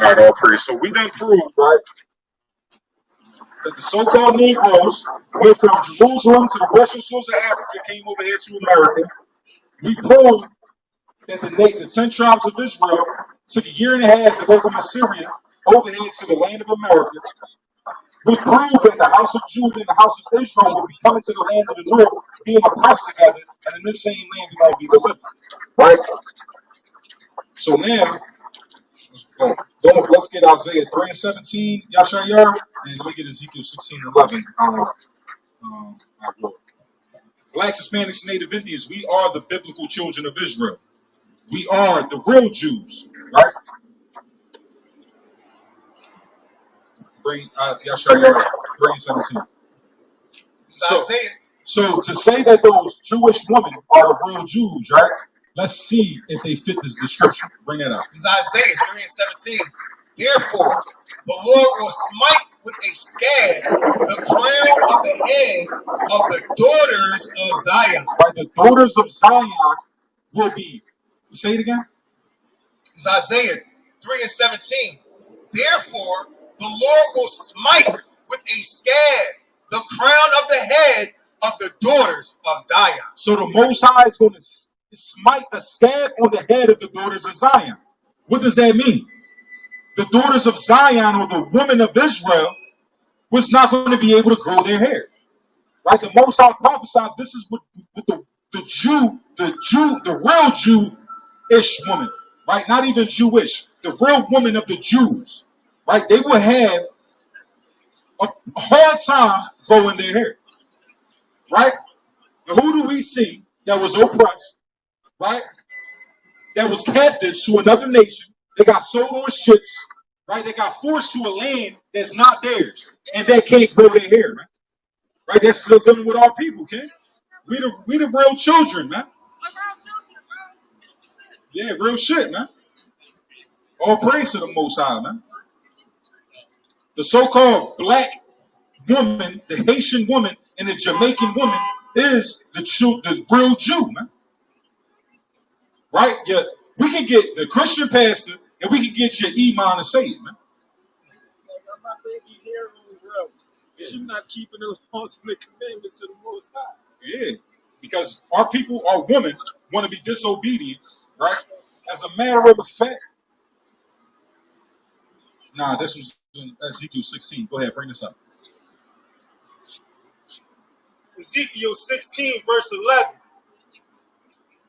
All right, all praise. So we done proved, right, that the so-called Negroes went from Jerusalem to the western shores of Africa, came over here to America. We proved that the 10 tribes of Israel took a year and a half to go from Assyria over here to the land of America. We proved that the house of Judah and the house of Israel will be coming to the land of the north, being oppressed together, and in this same land we're going to be delivered. Right? So now, let's get Isaiah 3 and 17, Yashayar, and let me get Ezekiel 16 and 11. Blacks, Hispanics, Native Indians, we are the biblical children of Israel. We are the real Jews, right? Bring Yashayar 3 and 17. So to say that those Jewish women are the real Jews, right? Let's see if they fit this description. Bring that up. This is Isaiah 3 and 17. Therefore, the Lord will smite with a scab the crown of the head of the daughters of Zion. Right, the daughters of Zion will be. Say it again. This is Isaiah 3 and 17. Therefore, the Lord will smite with a scab the crown of the head of the daughters of Zion. So the Most High is going to smite a scab on the head of the daughters of Zion. What does that mean? The daughters of Zion, or the women of Israel, was not going to be able to grow their hair. Right? The Most High prophesied this is what the real Jewish woman, right? Not even Jewish, the real woman of the Jews, right? They will have a hard time growing their hair, right? And who do we see that was oppressed, right? That was captive to another nation. They got sold on ships, right? They got forced to a land that's not theirs, and they can't grow their hair, man. Right? That's still dealing with our people, okay? We the real children, man. Yeah, real shit, man. All praise to the Most High, man. The so-called black woman, the Haitian woman, and the Jamaican woman is the real Jew, man. Right? Yeah, we can get the Christian pastor, and we can get your imam to say it, man. My baby hair on, bro. You're not keeping those laws and the commandments of the Most High. Yeah, because our people, our women, want to be disobedient, right? As a matter of fact. Nah, this was in Ezekiel 16. Go ahead, bring this up. Ezekiel 16, verse 11.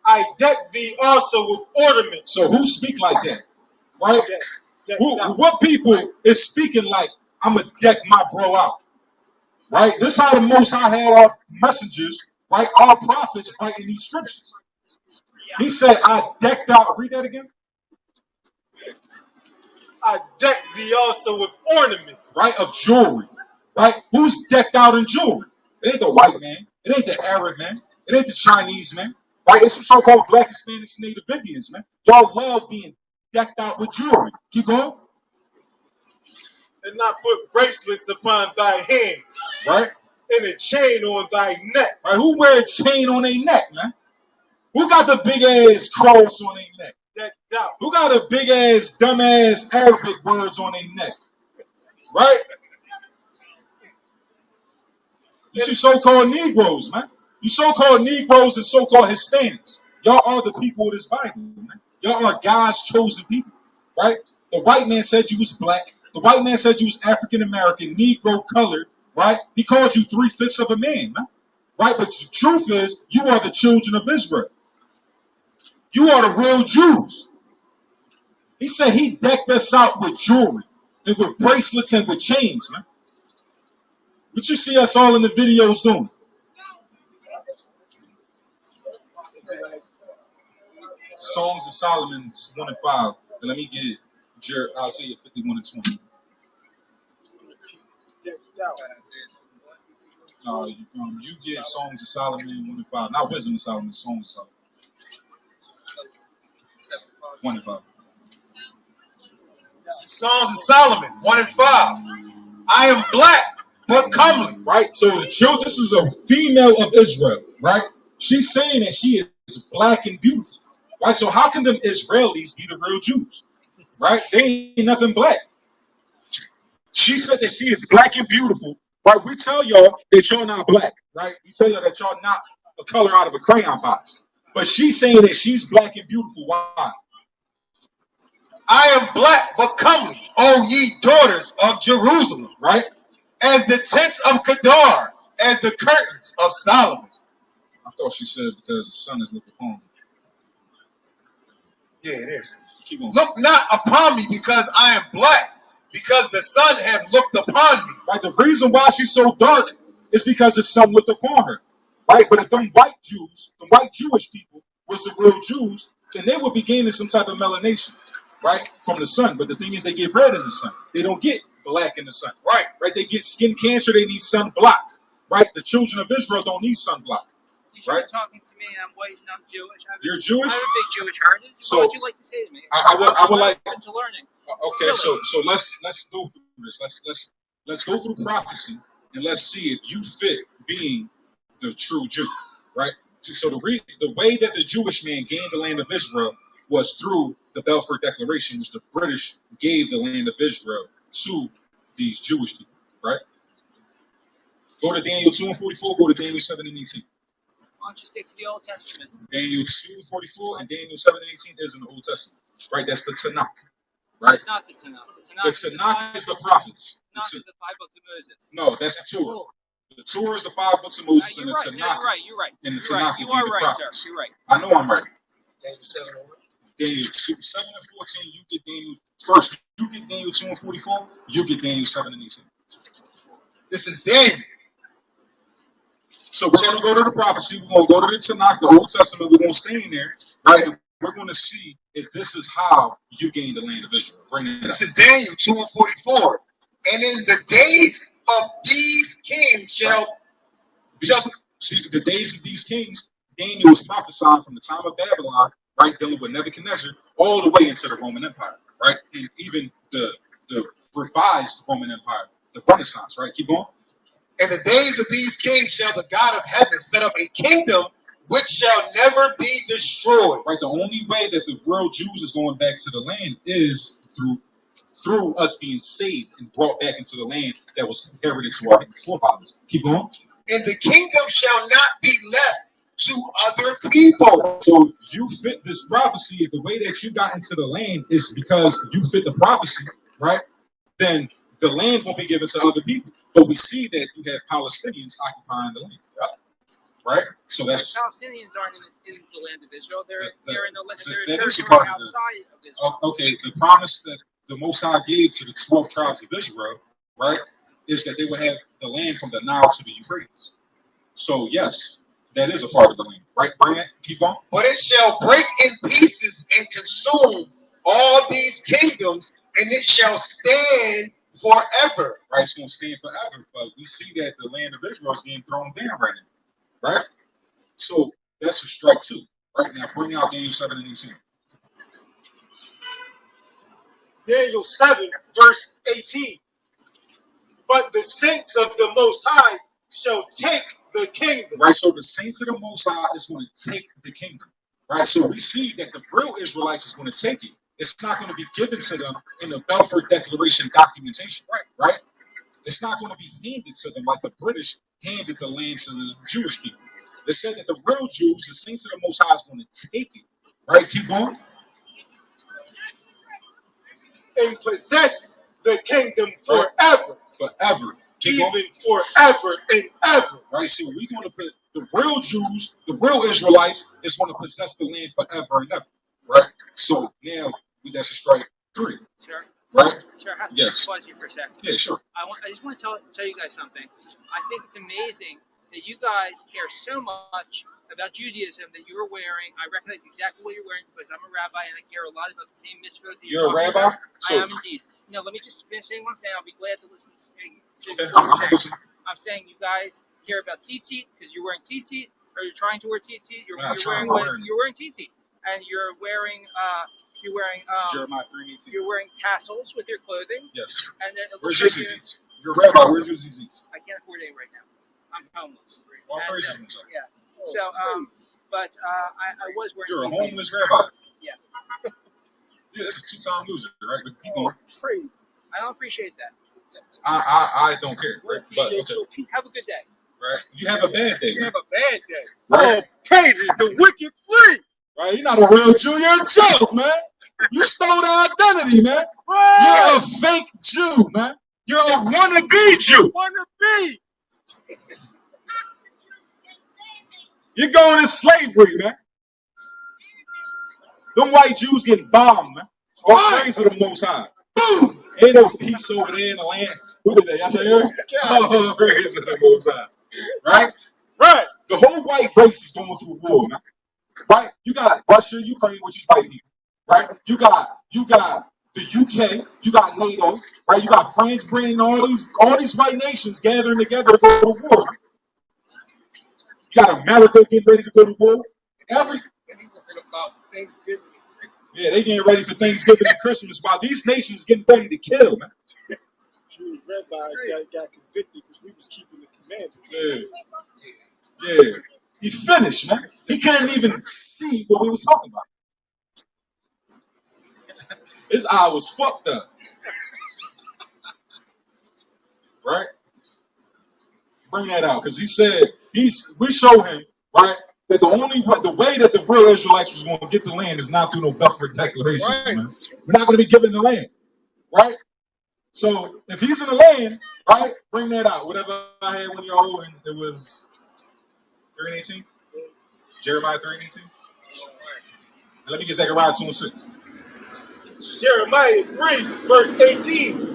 I deck thee also with ornaments. So who speak like that? Right? What people is speaking like, I'm going to deck my bro out? Right? This is how the Most High had our messengers, right? Our prophets writing these scriptures. He said, I decked out. Read that again. I deck thee also with ornaments. Right? Of jewelry. Right? Who's decked out in jewelry? It ain't the white man. It ain't the Arab man. It ain't the Chinese man. Right? It's some so-called black, Hispanics, Native Indians, man. Y'all love being decked out with jewelry. Keep going. And not put bracelets upon thy hands. Right? And a chain on thy neck. Right? Who wear a chain on their neck, man? Who got the big ass cross on their neck? Decked out. Who got a big ass, dumb ass Arabic words on their neck? Right? You see so-called Negroes, man. You so-called Negroes and so-called Hispanics. Y'all are the people of this Bible, man. Y'all are God's chosen people, right? The white man said you was black. The white man said you was African American, Negro, colored, right? He called you 3/5 of a man, man. Right? But the truth is, you are the children of Israel. You are the real Jews. He said he decked us out with jewelry and with bracelets and with chains, man. What you see us all in the videos doing? Songs of Solomon 1 and 5. And let me get Isaiah 51 and 20. You get Songs of Solomon 1 and 5. Not Wisdom of Solomon, Songs of Solomon 1 and 5. This is Songs of Solomon 1 and 5. I am black but comely. Right? So this is a female of Israel, right? She's saying that she is black and beautiful. Right? So how can them Israelis be the real Jews? right? They ain't nothing black. She said that she is black and beautiful, right? We tell y'all that y'all not black, right? We tell y'all that y'all not a color out of a crayon box. But she's saying that she's black and beautiful. Why? I am black but comely, O ye daughters of Jerusalem, Right? as the tents of Kedar, as the curtains of Solomon. I thought she said because the sun is looking upon me. Yeah, it is. Keep on. Look not upon me because I am black, because the sun have looked upon me. Right? The reason why she's so dark is because the sun looked upon her. Right? But if them white Jews, the white Jewish people, was the real Jews, then they would be gaining some type of melanation, right, from the sun. But the thing is, they get red in the sun. They don't get black in the sun. Right. Right? They get skin cancer. They need sunblock. Right? The children of Israel don't need sunblock. You should Right? be talking to me. I'm white and I'm Jewish. You're Jewish? I have a big Jewish heritage. So, What would you like to say to me? I would like. I'm open to learning. Okay, Really? so let's go through this. Let's go through prophecy and let's see if you fit being the true Jew, right? So the way that the Jewish man gained the land of Israel was through the Balfour Declaration, which the British gave the land of Israel to these Jewish people, right? Go to Daniel 2 and 44. Go to Daniel 7 and 18. Why don't you stick to the Old Testament? Daniel 2 and 44 and Daniel 7 and 18 is in the Old Testament, right? That's the Tanakh, right? It's not the Tanakh. The Tanakh is the prophets. Not the five books of Moses. No, that's the Torah. The Torah is the 5 books of Moses, and the You're Tanakh. right. You're right. And the You're right. Tanakh You will be are the right, prophets. sir. You're right. I know I'm right. Daniel 7. Daniel 2, 7 and 14, you get Daniel. First, you get Daniel 2 and 44, you get Daniel 7 and 18. This is Daniel. So we're going to go to the prophecy. We're going to go to the Tanakh, the Old Testament. We're going to stay in there, right? And we're going to see if this is how you gain the land of Israel. Bring it up. This is Daniel 2 and 44. And in the days of these kings shall The days of these kings, Daniel was prophesying from the time of Babylon, right, dealing with Nebuchadnezzar, all the way into the Roman Empire, right, and even the revised Roman Empire, the Renaissance, right. Keep going. in the days of these kings shall the God of heaven set up a kingdom which shall never be destroyed. Right. The only way that the real Jews is going back to the land is through us being saved and brought back into the land that was inherited to our forefathers. Keep going. And the kingdom shall not be left to other people. So you fit this prophecy. The way that you got into the land is because you fit the prophecy, right? Then the land won't be given to other people. But we see that you have Palestinians occupying the land, right? So that's Palestinians aren't in the land of Israel. They're in the that is a territory part of outside of Israel. okay. The promise that the Most High gave to the 12 tribes of Israel, right, is that they would have the land from the Nile to the Euphrates. So yes, that is a part of the land, right? Bring it. Keep going. But it shall break in pieces and consume all these kingdoms, and it shall stand forever. Right, it's going to stand forever. But we see that the land of Israel is being thrown down right now, right? So that's a strike too. Right now, bring out Daniel 7 and 18. Daniel 7, verse 18. But the saints of the Most High shall take the kingdom. Right, so the saints of the Most High is going to take the kingdom. Right, so we see that the real Israelites is going to take it. It's not going to be given to them in the Balfour Declaration documentation. Right? It's not going to be handed to them like the British handed the land to the Jewish people. They said that the real Jews, the saints of the Most High, is going to take it. Right? Keep going. And possess the kingdom forever. Forever. Keep Even going. forever and ever. Right? So we're going to put the real Jews, the real Israelites, is going to possess the land forever and ever. Right? So now that's a strike 3. Sure. Right? Sure. I have to Yes. pause you for a second. Yeah, sure. I just want to tell you guys something. I think it's amazing that you guys care so much about Judaism that you're wearing. I recognize exactly what you're wearing because I'm a rabbi and I care a lot about the same mitzvot that You're a talking rabbi? about. So- I am indeed. No, let me just finish saying what I'm saying. I'll be glad to listen to Okay, what I'm you're saying. listening. I'm saying you guys care about tzitzit because you're wearing tzitzit, or you're trying to wear tzitzit. You're Not wearing trying, I'm wearing it. you're wearing tzitzit, and you're wearing Jeremiah 3:18. you're wearing tassels with your clothing, Yes. and then it Where's looks your like ZZs? You're a rabbi. Where's your ZZs? I can't afford any right now. I'm homeless. Well, And, praise him. yeah. So, but I was wearing. You're a tzitzit. homeless rabbi. Yeah, it's a two-time loser, right? But keep going. Crazy. I don't appreciate that. I don't care, We right? But appreciate okay, your people. Have a good day. right? You have a bad day, You man. have a bad day. Right? Oh, praises the wicked free. Right? You're not a real Jew. You're a joke, man. You stole the identity, man. You're Right. a fake Jew, man. You're a wannabe Jew. Wanna be. You're going to slavery, man. Them white Jews getting bombed, man. All praise to the Most High. Boom! Ain't no peace over there in the land. Who did that? Y'all hear? Oh, praise to the Most High. Right? Right. The whole white race is going through war, man. Right? You got Russia, Ukraine, which is white people. Right? You got the UK, you got NATO, right? You got France, Britain, all these white nations gathering together to go to war. You got America getting ready to go to war. And he talking about Thanksgiving and Christmas. Yeah, they getting ready for Thanksgiving and Christmas while these nations getting ready to kill, man. Jewish rabbi got convicted because we was keeping the commandments. Yeah. He finished, man. He couldn't even see what we was talking about. His eye was fucked up. Right? Bring that out, because he said we show him, right, that the way that the real Israelites was going to get the land is not through no Belfort Declaration. Right. Man. We're not going to be given the land, right? So if he's in the land, right, bring that out. Whatever I had when y'all and it was 3:18, Jeremiah 3:18. And let me get Zechariah 2:6. Jeremiah 3, verse 18.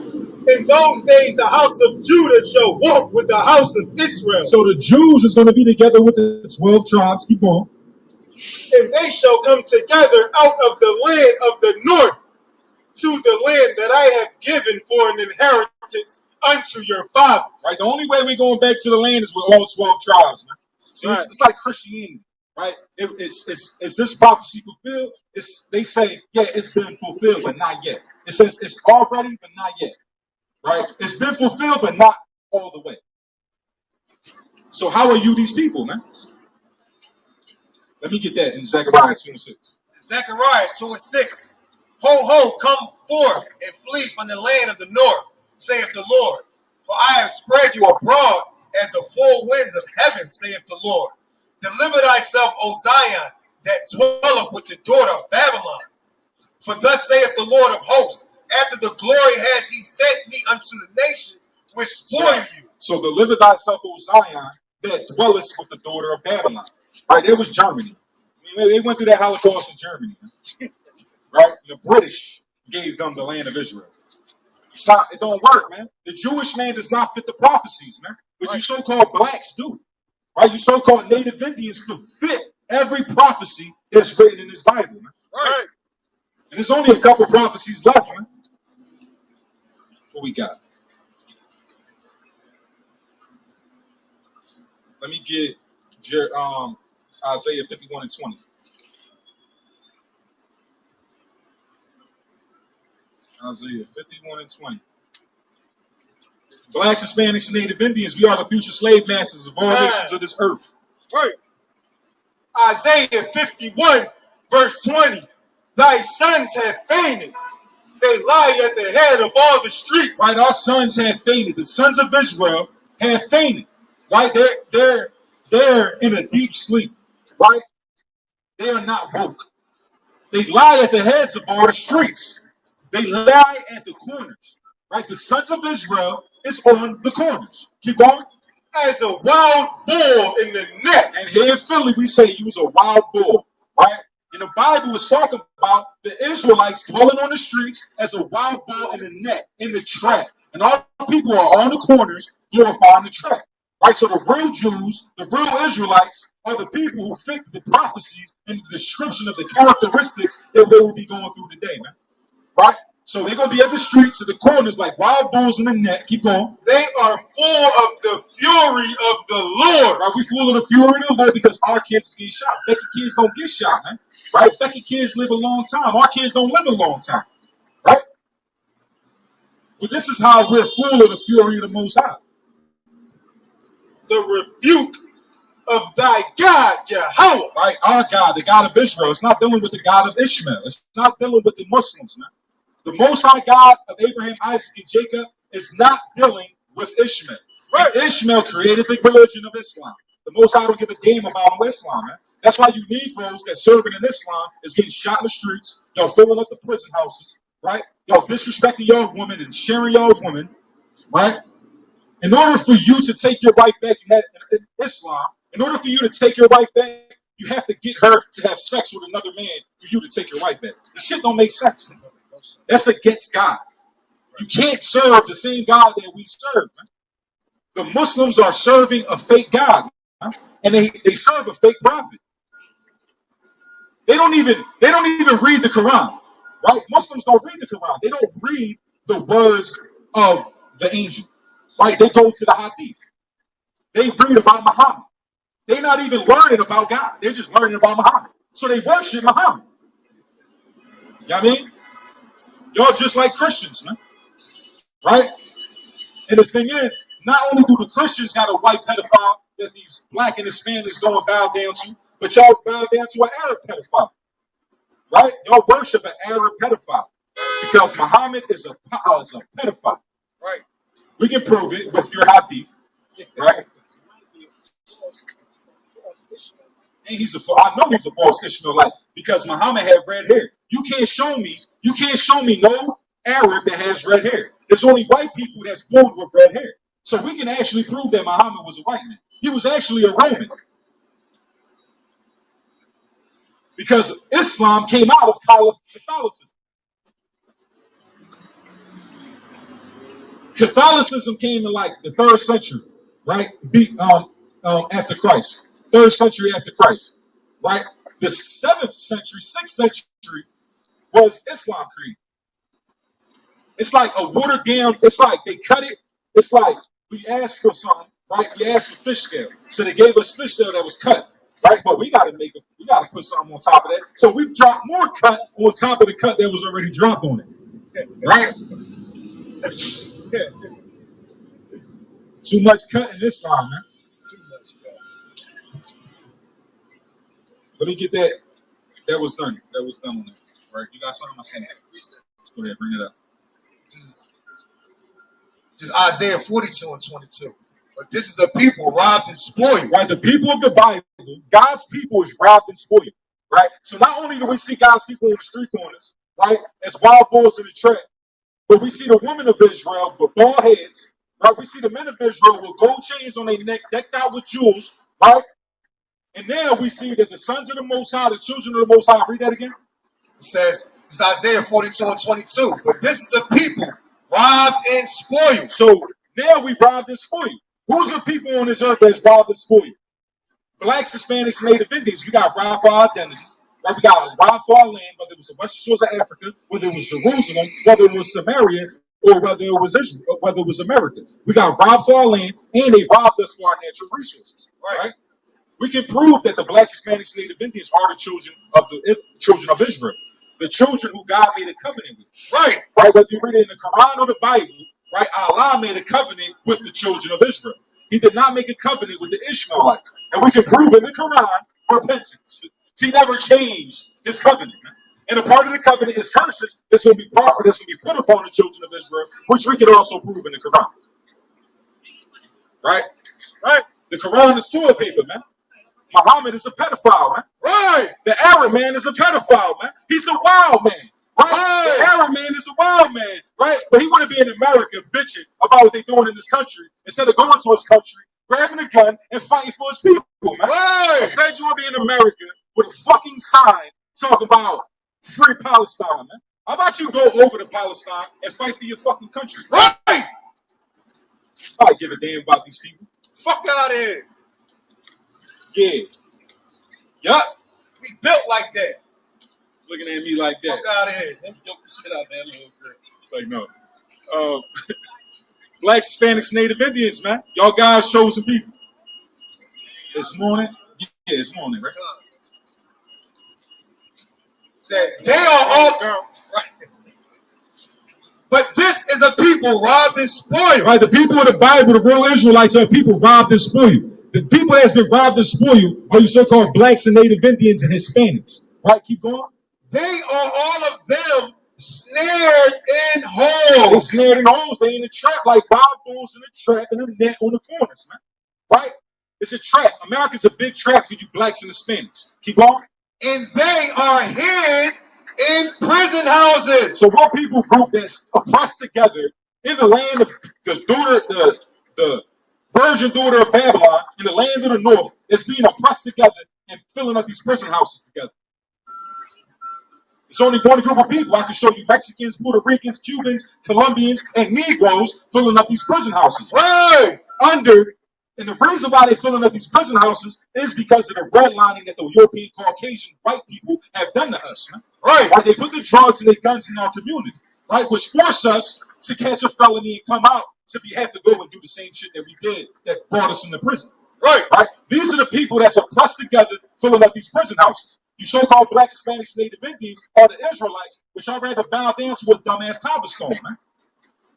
In those days, the house of Judah shall walk with the house of Israel, So the Jews is going to be together with the 12 tribes. Keep on. and they shall come together out of the land of the north to the land that I have given for an inheritance unto your fathers. Right? The only way we're going back to the land is with all 12 tribes, man. So Right. it's like Christianity, right? Is this prophecy fulfilled? They say, yeah, it's been fulfilled, but not yet. It says it's already, but not yet. Right? It's been fulfilled, but not all the way. So how are you these people, man? Let me get that in Zechariah 2:6. Zechariah 2:6. Ho, ho, come forth and flee from the land of the north, saith the Lord. For I have spread you abroad as the four winds of heaven, saith the Lord. Deliver thyself, O Zion, that dwelleth with the daughter of Babylon. For thus saith the Lord of hosts, after the glory has he sent me unto the nations which spoil you. So deliver thyself, O Zion, that dwellest with the daughter of Babylon. Right? It was Germany. I mean, they went through that Holocaust in Germany. Man. Right? The British gave them the land of Israel. It don't work, man. The Jewish land does not fit the prophecies, man. But you so-called blacks do. Right? You so-called Native Indians could fit every prophecy that's written in this Bible, man. Right. And there's only a couple prophecies left, man. What we got? Let me get Isaiah 51:20. Isaiah 51:20. Blacks, Hispanics, and Native Indians, we are the future slave masters of all nations of this earth. Right. Isaiah 51, verse 20. Thy sons have fainted. They lie at the head of all the streets. Right, our sons have fainted. The sons of Israel have fainted. Right, they're in a deep sleep. Right, they are not woke. They lie at the heads of all the streets. They lie at the corners. Right, the sons of Israel is on the corners. Keep going. As a wild bull in the net. And here in Philly, we say he was a wild bull. Right. And the Bible is talking about the Israelites dwelling on the streets as a wild bull in the net, in the trap. And all people are on the corners glorifying the trap. Right? So the real Jews, the real Israelites, are the people who fit the prophecies and the description of the characteristics that they will be going through today, man. Right? So they're going to be at the streets, at the corners, like wild bulls in the net. Keep going. They are full of the fury of the Lord. Right? We full of the fury of the Lord because our kids get shot. Becky kids don't get shot, man. Right? Becky kids live a long time. Our kids don't live a long time. Right? But this is how we're full of the fury of the Most High. The rebuke of thy God, Yahweh. Right? Our God, the God of Israel. It's not dealing with the God of Ishmael. It's not dealing with the Muslims, man. The Most High God of Abraham, Isaac, and Jacob is not dealing with Ishmael. Right. And Ishmael created the religion of Islam. The Most High don't give a damn about Islam, man. That's why you Negroes that serving in Islam is getting shot in the streets. Y'all filling up the prison houses, right? Y'all disrespecting your women and sharing your women, right? In order for you to take your wife back, you had in Islam. In order for you to take your wife back, you have to get her to have sex with another man for you to take your wife back. The shit don't make sense. That's against God. You can't serve the same God that we serve, man. The Muslims are serving a fake God, man. And they serve a fake prophet. They don't even read the Quran, right? Muslims don't read the Quran. They don't read the words of the angel, right? They go to the hadith. They read about Muhammad. They're not even learning about God. They're just learning about Muhammad. So they worship Muhammad. You know what I mean? Y'all just like Christians, man. Right? And the thing is, not only do the Christians got a white pedophile that these black and Hispanics go and bow down to, but y'all bow down to an Arab pedophile. Right? Y'all worship an Arab pedophile because Muhammad is a pedophile. Right? We can prove it with your hadith. Right? And I know he's a false Ishmaelite because Muhammad had red hair. You can't show me no Arab that has red hair. It's only white people that's born with red hair. So we can actually prove that Muhammad was a white man. He was actually a Roman. Because Islam came out of Catholicism. Catholicism came in like the 3rd century, right? After Christ. 3rd century after Christ, right? The 7th century, 6th century was Islam created. It's like a watered down, it's like they cut it. It's like we asked for something, right? We asked for fish scale. So they gave us fish scale that was cut, right? But we gotta put something on top of that. So we dropped more cut on top of the cut that was already dropped on it. Right? Too much cut in Islam, man. Too much cut. Let me get that. That was done. That was done on that. Right? You got something? I seen it. Let's go ahead, bring it up. Just Isaiah 42 and 22. But this is a people robbed and spoiled. Right, the people of the Bible, God's people is robbed and spoiled. Right? So not only do we see God's people in the street corners, right, as wild bulls in the trap, but we see the women of Israel with bald heads. Right? We see the men of Israel with gold chains on their neck, decked out with jewels. Right? And now we see that the sons of the Most High, the children of the Most High, read that again. It says, it's Isaiah 42 and 22. But this is a people robbed and spoiled. So now we've robbed and spoiled. Who's the people on this earth that's robbed and spoiled? Blacks, Hispanics, Native Indians. We got robbed for our identity. Right? We got robbed for our land, whether it was the western shores of Africa, whether it was Jerusalem, whether it was Samaria, or whether it was Israel, or whether it was America. We got robbed for our land, and they robbed us for our natural resources. Right? We can prove that the blacks, Hispanics, Native Indians are the children of Israel. The children who God made a covenant with. Right. Whether you read it in the Quran or the Bible, right? Allah made a covenant with the children of Israel. He did not make a covenant with the Ishmaelites. And we can prove in the Quran repentance. He never changed his covenant. And a part of the covenant is curses that's going to be put upon the children of Israel, which we can also prove in the Quran. Right? The Quran is toilet paper, man. Muhammad is a pedophile, man. Right. The Arab man is a pedophile, man. He's a wild man. Right? The Arab man is a wild man, right? But he want to be in America bitching about what they're doing in this country instead of going to his country, grabbing a gun, and fighting for his people, man. Right. Instead, you want to be in America with a fucking sign talking about free Palestine, man. How about you go over to Palestine and fight for your fucking country? Right. I give a damn about these people. Fuck out of here. Yeah. Yup. We built like that. Looking at me like that. Fuck out of here. Yo, sit out there, little girl. It's like, no. Blacks, Hispanics, Native Indians, man. Y'all guys chosen people. This morning? Yeah, it's morning, right? Said, they are all girl. Right. But this is a people robbed and spoiled. Right, the people of the Bible, the real Israelites are people robbed and spoiled. The people that's been robbed and spoiled are you so-called blacks and Native Indians and Hispanics. Right? Keep going. They are all of them snared in They holes. snared in holes. They in a trap like Bob Bulls in a trap and a net on the corners, man. Right? It's a trap. America's a big trap for you blacks and Hispanics. Keep going. And they are hid in prison houses. So what people group that's oppressed together in the land of the virgin daughter of Babylon, in the land of the north, is being oppressed together and filling up these prison houses together. It's only one group of people. I can show you Mexicans, Puerto Ricans, Cubans, Colombians, and Negroes filling up these prison houses. Right. And the reason why they're filling up these prison houses is because of the redlining that the European Caucasian white people have done to us, man. Right. Right? They put the drugs and the guns in our community, right? Which force us to catch a felony and come out so we have to go and do the same shit that we did that brought us into prison. Right. Right? These are the people that's oppressed together filling up these prison houses. You so-called blacks, Hispanics, Native Indians are the Israelites, which y'all rather bow down to a dumbass cobblestone, man.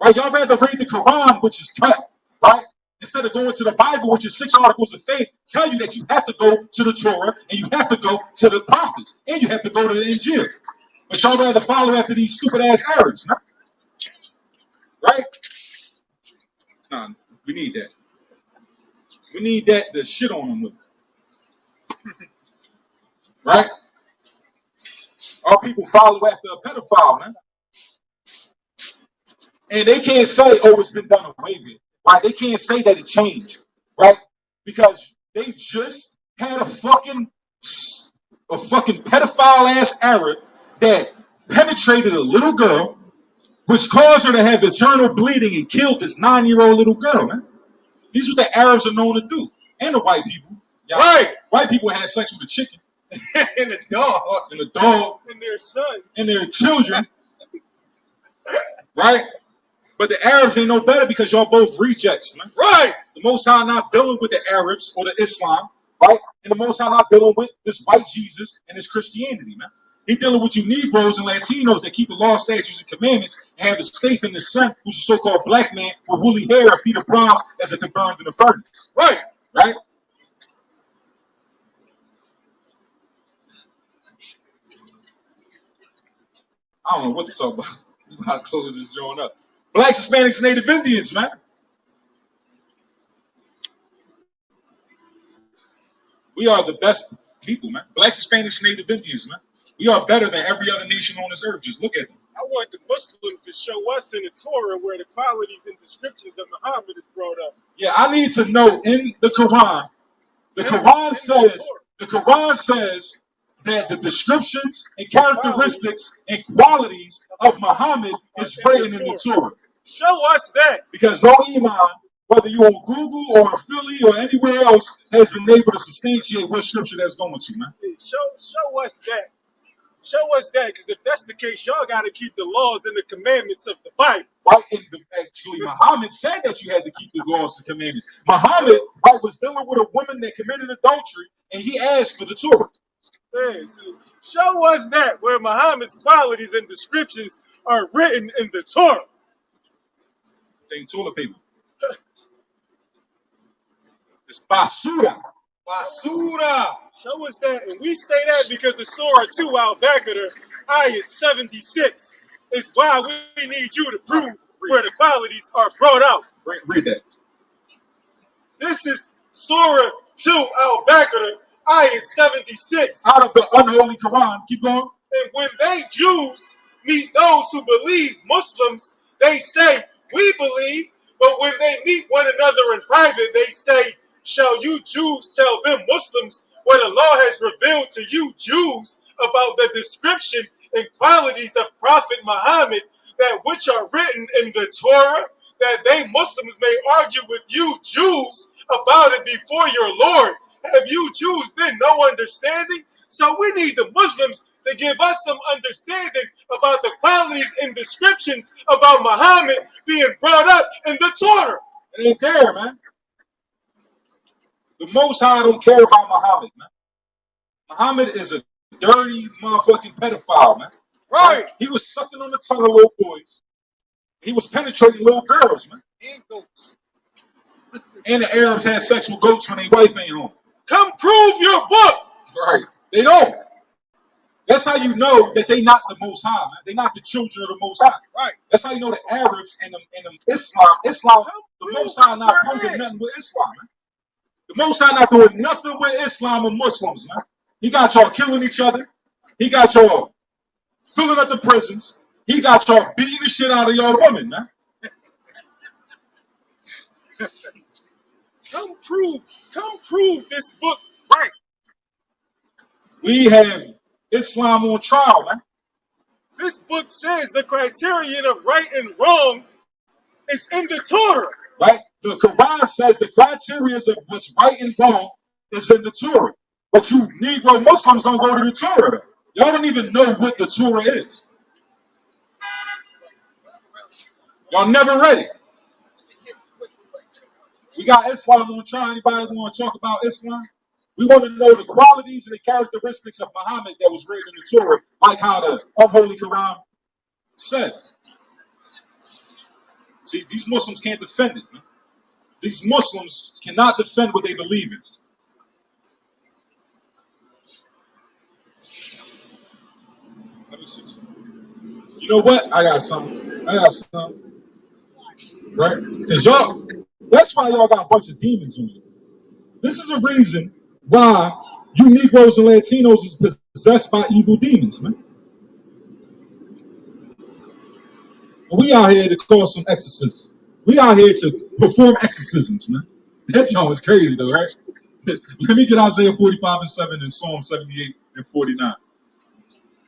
Right? Y'all rather read the Quran, which is cut, right? Instead of going to the Bible, which is 6 articles of faith, tell you that you have to go to the Torah and you have to go to the prophets and you have to go to the Injil. But y'all rather follow after these stupid ass Arabs, man. Right? Nah, we need that. We need that to shit on them with. Right? Our people follow after a pedophile, man. And they can't say, oh, it's been done away with. Right? They can't say that it changed. Right? Because they just had a fucking pedophile ass Arab that penetrated a little girl, which caused her to have eternal bleeding and killed this 9-year-old little girl, man. These are what the Arabs are known to do. And the white people. Y'all, Right. White people had sex with a chicken. And a dog. And a dog. And their son. And their children. Right? But the Arabs ain't no better because y'all both rejects, man. Right. The Most High not dealing with the Arabs or the Islam, right? And the Most High not dealing with this white Jesus and this Christianity, man. He dealing with you Negroes and Latinos that keep the law, statutes, and commandments and have the faith in the Son, who's a so-called black man with woolly hair and feet of bronze as if it burned in the furnace. Right. Right? I don't know what to talk about. We about to close this joint up. Blacks, Hispanics, Native Indians, man. We are the best people, man. Blacks, Hispanics, Native Indians, man. We are better than every other nation on this earth. Just look at them. I want the Muslims to show us in the Torah where the qualities and descriptions of Muhammad is brought up. Yeah, I need to know in the Quran. The Quran says that the descriptions and characteristics and qualities of Muhammad is written in the Torah. Show us that. Because no imam, whether you're on Google or in Philly or anywhere else, has been able to substantiate what scripture that's going to, man. Show us that. Show us that, because if that's the case, y'all got to keep the laws and the commandments of the Bible. Right? Actually, Muhammad said that you had to keep the laws and commandments. Muhammad, right, was dealing with a woman that committed adultery, and he asked for the Torah. Yeah, so show us that, where Muhammad's qualities and descriptions are written in the Torah. They ain't toilet paper. It's basura. Basura. Show us that, and we say that because the Surah 2 al-Baqarah, ayat 76, is why we need you to prove where the qualities are brought out. Read that. This is Surah 2 al-Baqarah, ayat 76. Out of the unholy Quran. Keep going. And when they Jews meet those who believe Muslims, they say, we believe, but when they meet one another in private, they say, shall you Jews tell them Muslims what Allah has revealed to you Jews about the description and qualities of Prophet Muhammad, that which are written in the Torah, that they Muslims may argue with you Jews about it before your Lord? Have you Jews then no understanding? So we need the Muslims to give us some understanding about the qualities and descriptions about Muhammad being brought up in the Torah. It ain't there, man. The Most High don't care about Muhammad, man. Muhammad is a dirty motherfucking pedophile, man. Right. He was sucking on the tongue of little boys. He was penetrating little girls, man. And goats. And the Arabs had sex with goats when their wife ain't home. Come prove your book. Right. They don't. That's how you know that they not the Most High, man. They not the children of the Most High. Right. That's how you know the Arabs and the Islam, the Most High not doing nothing with Islam, man. The Most High not doing nothing with Islam or Muslims, man. He got y'all killing each other. He got y'all filling up the prisons. He got y'all beating the shit out of y'all women, man. Come prove this book right. We have Islam on trial, man. This book says the criterion of right and wrong is in the Torah. Right? The Quran says the criteria of what's right and wrong is in the Torah. But you Negro Muslims don't go to the Torah. Y'all don't even know what the Torah is. Y'all never read it. We got Islam on trial. Anybody want to talk about Islam? We want to know the qualities and the characteristics of Muhammad that was written in the Torah, like how the Unholy Quran says. See, these Muslims can't defend it, man. These Muslims cannot defend what they believe in. Let me see something. You know what? I got something. Right? Because y'all, that's why y'all got a bunch of demons on you. This is a reason why you Negroes and Latinos is possessed by evil demons, man. And we out here to cause some exorcisms. We out here to perform exorcisms, man. That joint is crazy though, right? Let me get Isaiah 45:7 and Psalm 78 and 49.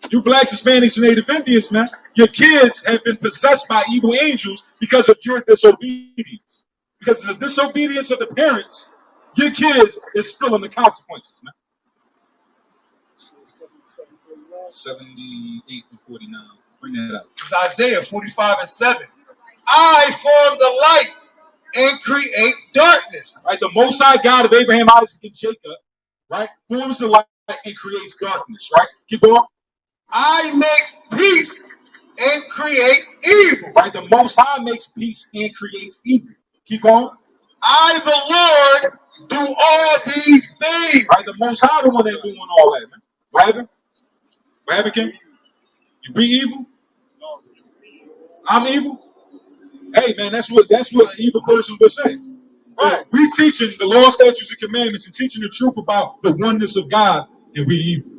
You blacks, Hispanics, and Native Indians, man, your kids have been possessed by evil angels because of your disobedience. Because of the disobedience of the parents, your kids is feeling the consequences, man. 78 and 49. Bring that up. It's Isaiah 45:7. I form the light and create darkness. Right, the Most High God of Abraham, Isaac, and Jacob, right, forms the light and creates darkness, right? Keep going. I make peace and create evil. Right, the Most High makes peace and creates evil. Keep going. I, the Lord, do all these things. Right, the Most High the one that's doing all that, man. What happened? What happened, King? You be evil? I'm evil? Hey, man, that's what an evil person would say. Right. We teaching the law, statutes, and commandments and teaching the truth about the oneness of God, and we evil.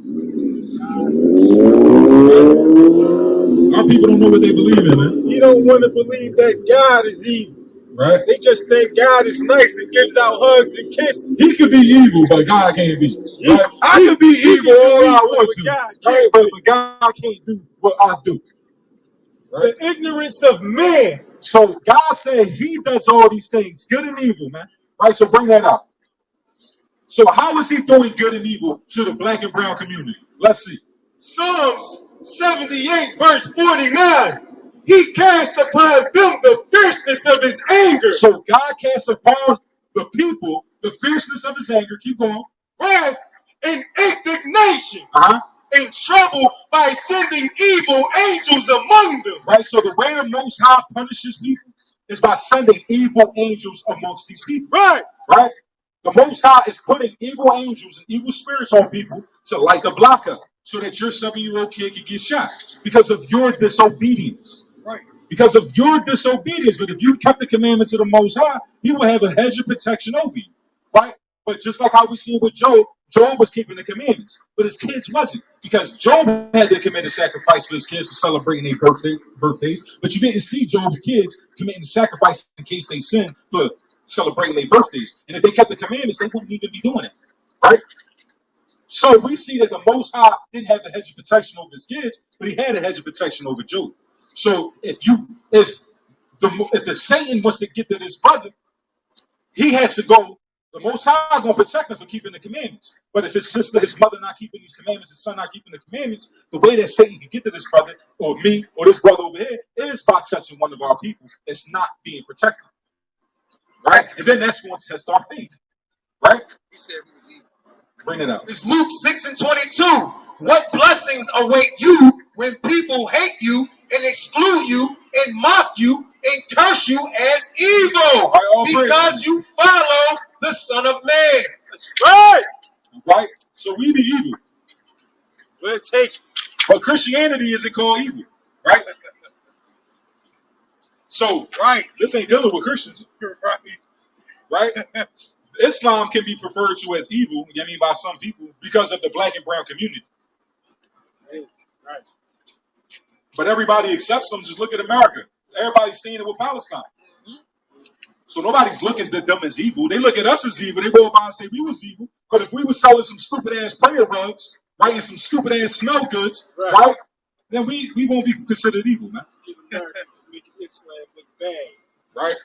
Our people don't know what they believe in, man. You don't want to believe that God is evil. Right? They just think God is nice and gives out hugs and kisses. He could be evil, but God can't be. Right? I could be evil all I want to, right? But God can't do what I do. Right? The ignorance of man. So God said He does all these things, good and evil, man. Right? So bring that up. So how is He doing good and evil to the black and brown community? Let's see. Psalms 78 verse 49. He casts upon them the fierceness of His anger. So God casts upon the people the fierceness of His anger. Keep going. Wrath and indignation. Uh-huh. In trouble by sending evil angels among them. Right, so the way the Most High punishes people is by sending evil angels amongst these people. Right. Right? The Most High is putting evil angels and evil spirits on people to light the block up so that your 7-year-old kid can get shot because of your disobedience. Right. Because of your disobedience. But if you kept the commandments of the Most High, He will have a hedge of protection over you. Right? But just like how we see with Job, Job was keeping the commandments, but his kids wasn't, because Job had to commit a sacrifice for his kids for celebrating their birthdays, but you didn't see Job's kids committing a sacrifice in case they sinned for celebrating their birthdays. And if they kept the commandments, they wouldn't even be doing it, right? So we see that the Most High didn't have a hedge of protection over his kids, but He had a hedge of protection over Job. So if the Satan wants to get to this brother, he has to go. The Most High is going to protect him for keeping the commandments. But if his sister, his mother not keeping these commandments, his son not keeping the commandments, the way that Satan can get to this brother, or me, or this brother over here, is by touching one of our people that's not being protected. Right? And then that's going to test our faith. Right? He said he was evil. Bring it up. It's Luke 6 and 22. What blessings await you when people hate you and exclude you and mock you and curse you as evil Right, all because praise. you follow the Son of Man. That's right. Right? So we be evil. We'll take it. But Christianity isn't called evil. Right? So Right, this ain't dealing with Christians. right. Right? Islam can be referred to as evil, I mean, by some people because of the black and brown community. Right. But everybody accepts them. Just look at America. Everybody's standing with Palestine. So nobody's looking at them as evil. They look at us as evil. They go by and say we was evil. But if we were selling some stupid ass prayer rugs, right, and some stupid ass smell goods, right, then we won't be considered evil, man. Keep Americans making Islam look bad. Right?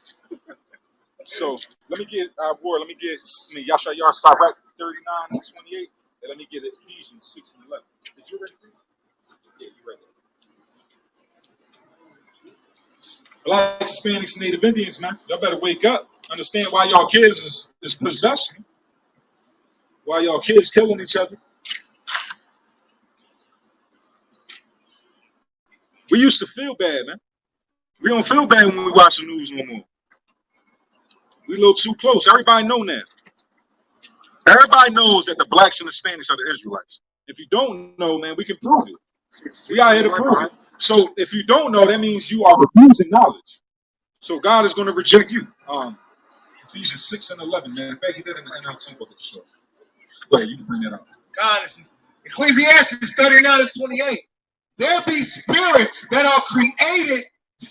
So let me get Yashayar Sirach 39:28, and let me get Ephesians 6:11. Did you ready? Yeah, you ready. Black Hispanics and Native Indians, man, y'all better wake up. Understand why y'all kids is possessing. Why y'all kids killing each other. We used to feel bad, man. We don't feel bad when we watch the news no more. We a little too close. Everybody know that. Everybody knows that the blacks and Hispanics are the Israelites. If you don't know, man, we can prove it. We out here to prove it. So if you don't know, that means you are refusing knowledge. So God is going to reject you. Ephesians 6:11, man. Back that in the NLT book of the show. Go ahead, you can bring that up. God, this is Ecclesiastes 39:28. There be spirits that are created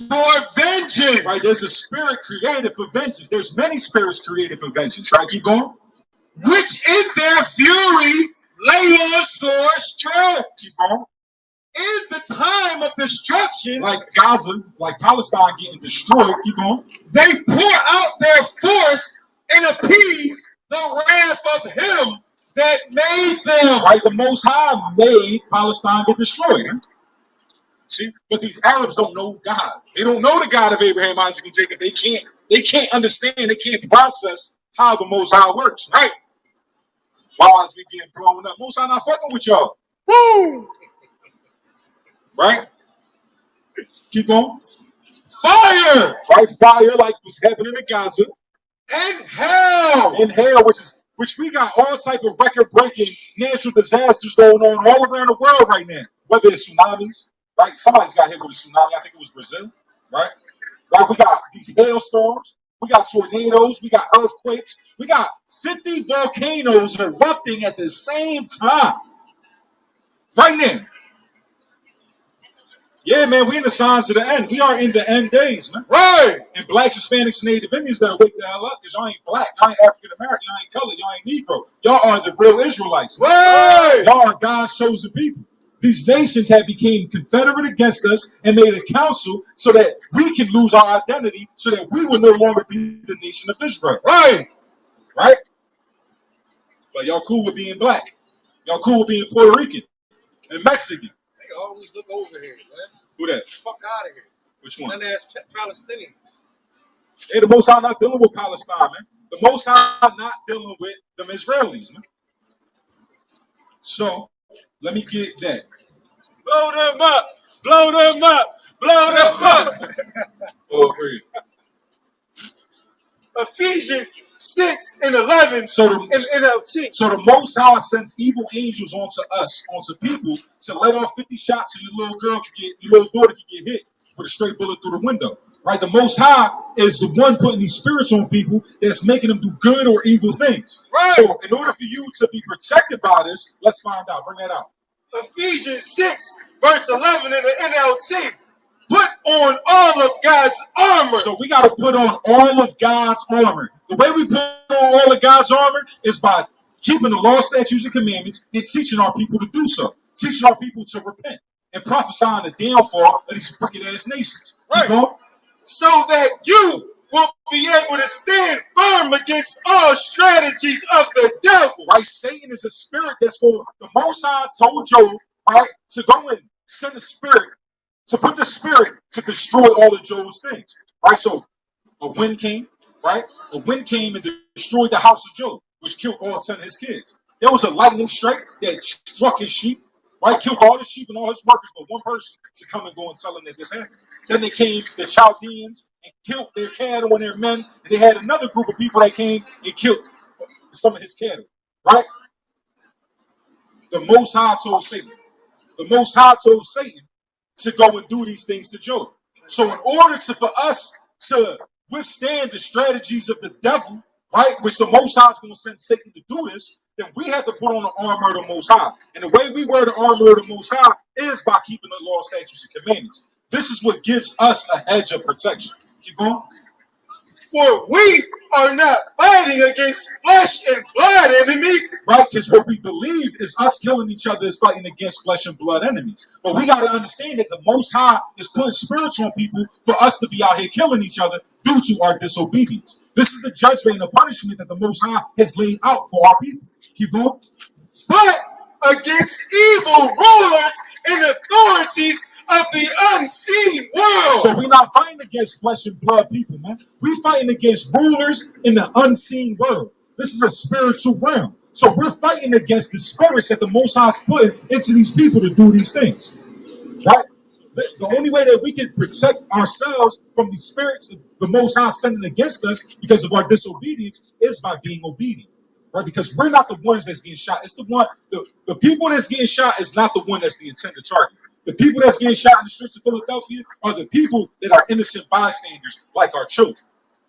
for vengeance. Right, there's a spirit created for vengeance. There's many spirits created for vengeance. Right, keep going. Which in their fury lay on sore stress. Keep going. In the time of destruction, Like Gaza, like Palestine getting destroyed. Keep going. they pour out their force and appease the wrath of him that made them. Right, the Most High made Palestine get destroyed. Man. See, but these Arabs don't know God. They don't know the God of Abraham, Isaac, and Jacob. They can't understand. They can't process how the Most High works. Right? While as we getting blown up, Most High not fucking with y'all. Boom! Right? Keep going. Fire Right, fire like what's happening in Gaza, and hell. and hell, which we got all type of record-breaking natural disasters going on all around the world right now. Whether it's tsunamis, right? Somebody's got hit with a tsunami. I think it was Brazil, right? Right, we got these hailstorms. We got tornadoes. We got earthquakes. We got 50 volcanoes erupting at the same time. Right now. Yeah, man, we in the signs of the end. We are in the end days, man. Right. And blacks, Hispanics, and Native Indians better wake the hell up because y'all ain't black, y'all ain't African American, y'all ain't colored, y'all ain't Negro. Y'all are the real Israelites. Man. Right. Y'all are God's chosen people. These nations have become confederate against us and made a council so that we can lose our identity, so that we will no longer be the nation of Israel. Right. Right? But y'all cool with being black. Y'all cool with being Puerto Rican and Mexican. They always look over here, man. Who that? Fuck out of here. Which one? None ass Palestinians. Hey, the Most High not dealing with Palestine, man. The Most High not dealing with them Israelis, man. So, let me get that. Blow them up. Blow them up. Blow them up. Oh, praise. Ephesians 6:11 So in NLT. So the Most High sends evil angels onto us, onto people, to let off 50 shots so your little girl can get, your little daughter can get hit with a straight bullet through the window. Right? The Most High is the one putting these spirits on people that's making them do good or evil things. Right. So in order for you to be protected by this, let's find out. Bring that out. Ephesians 6:11 in the NLT. Put on all of God's armor. So we got to put on all of God's armor. The way we put on all of God's armor is by keeping the law, statutes, and commandments and teaching our people to do so. Teaching our people to repent and prophesying the downfall of these wicked ass nations. Right. You know? So that you will be able to stand firm against all strategies of the devil. Right? Satan is a spirit that's going. The Most High told Job, right, to go and send a spirit, to put the spirit to destroy all of Job's things. Right? So a wind came, right? A wind came and destroyed the house of Job, which killed all 10 of his kids. There was a lightning strike that struck his sheep, Right? Killed all his sheep and all his workers, but one person to come and go and tell them that this happened. Then they came, the Chaldeans, and killed their cattle and their men. And they had another group of people that came and killed some of his cattle. Right? The Most High told Satan. The Most High told Satan to go and do these things to Job. So in order for us to withstand the strategies of the devil, right, which the Most High is going to send Satan to do this, then we have to put on the armor of the Most High. And the way we wear the armor of the Most High is by keeping the law, statutes, and commandments. This is what gives us a hedge of protection. Keep going. For we are not fighting against flesh and blood enemies. Right? Because what we believe is us killing each other is fighting against flesh and blood enemies. But we got to understand that the Most High is putting spiritual people for us to be out here killing each other due to our disobedience. This is the judgment and the punishment that the Most High has laid out for our people. Keep going. But against evil rulers and authorities of the unseen world. So we're not fighting against flesh and blood people, man. We're fighting against rulers in the unseen world. This is a spiritual realm. So we're fighting against the spirits that the Most High is putting into these people to do these things. Right? The only way that we can protect ourselves from the spirits that the Most High is sending against us because of our disobedience is by being obedient. Right? Because we're not the ones that's getting shot. It's the people that's getting shot is not the one that's the intended target. The people that's getting shot in the streets of Philadelphia are the people that are innocent bystanders, like our children,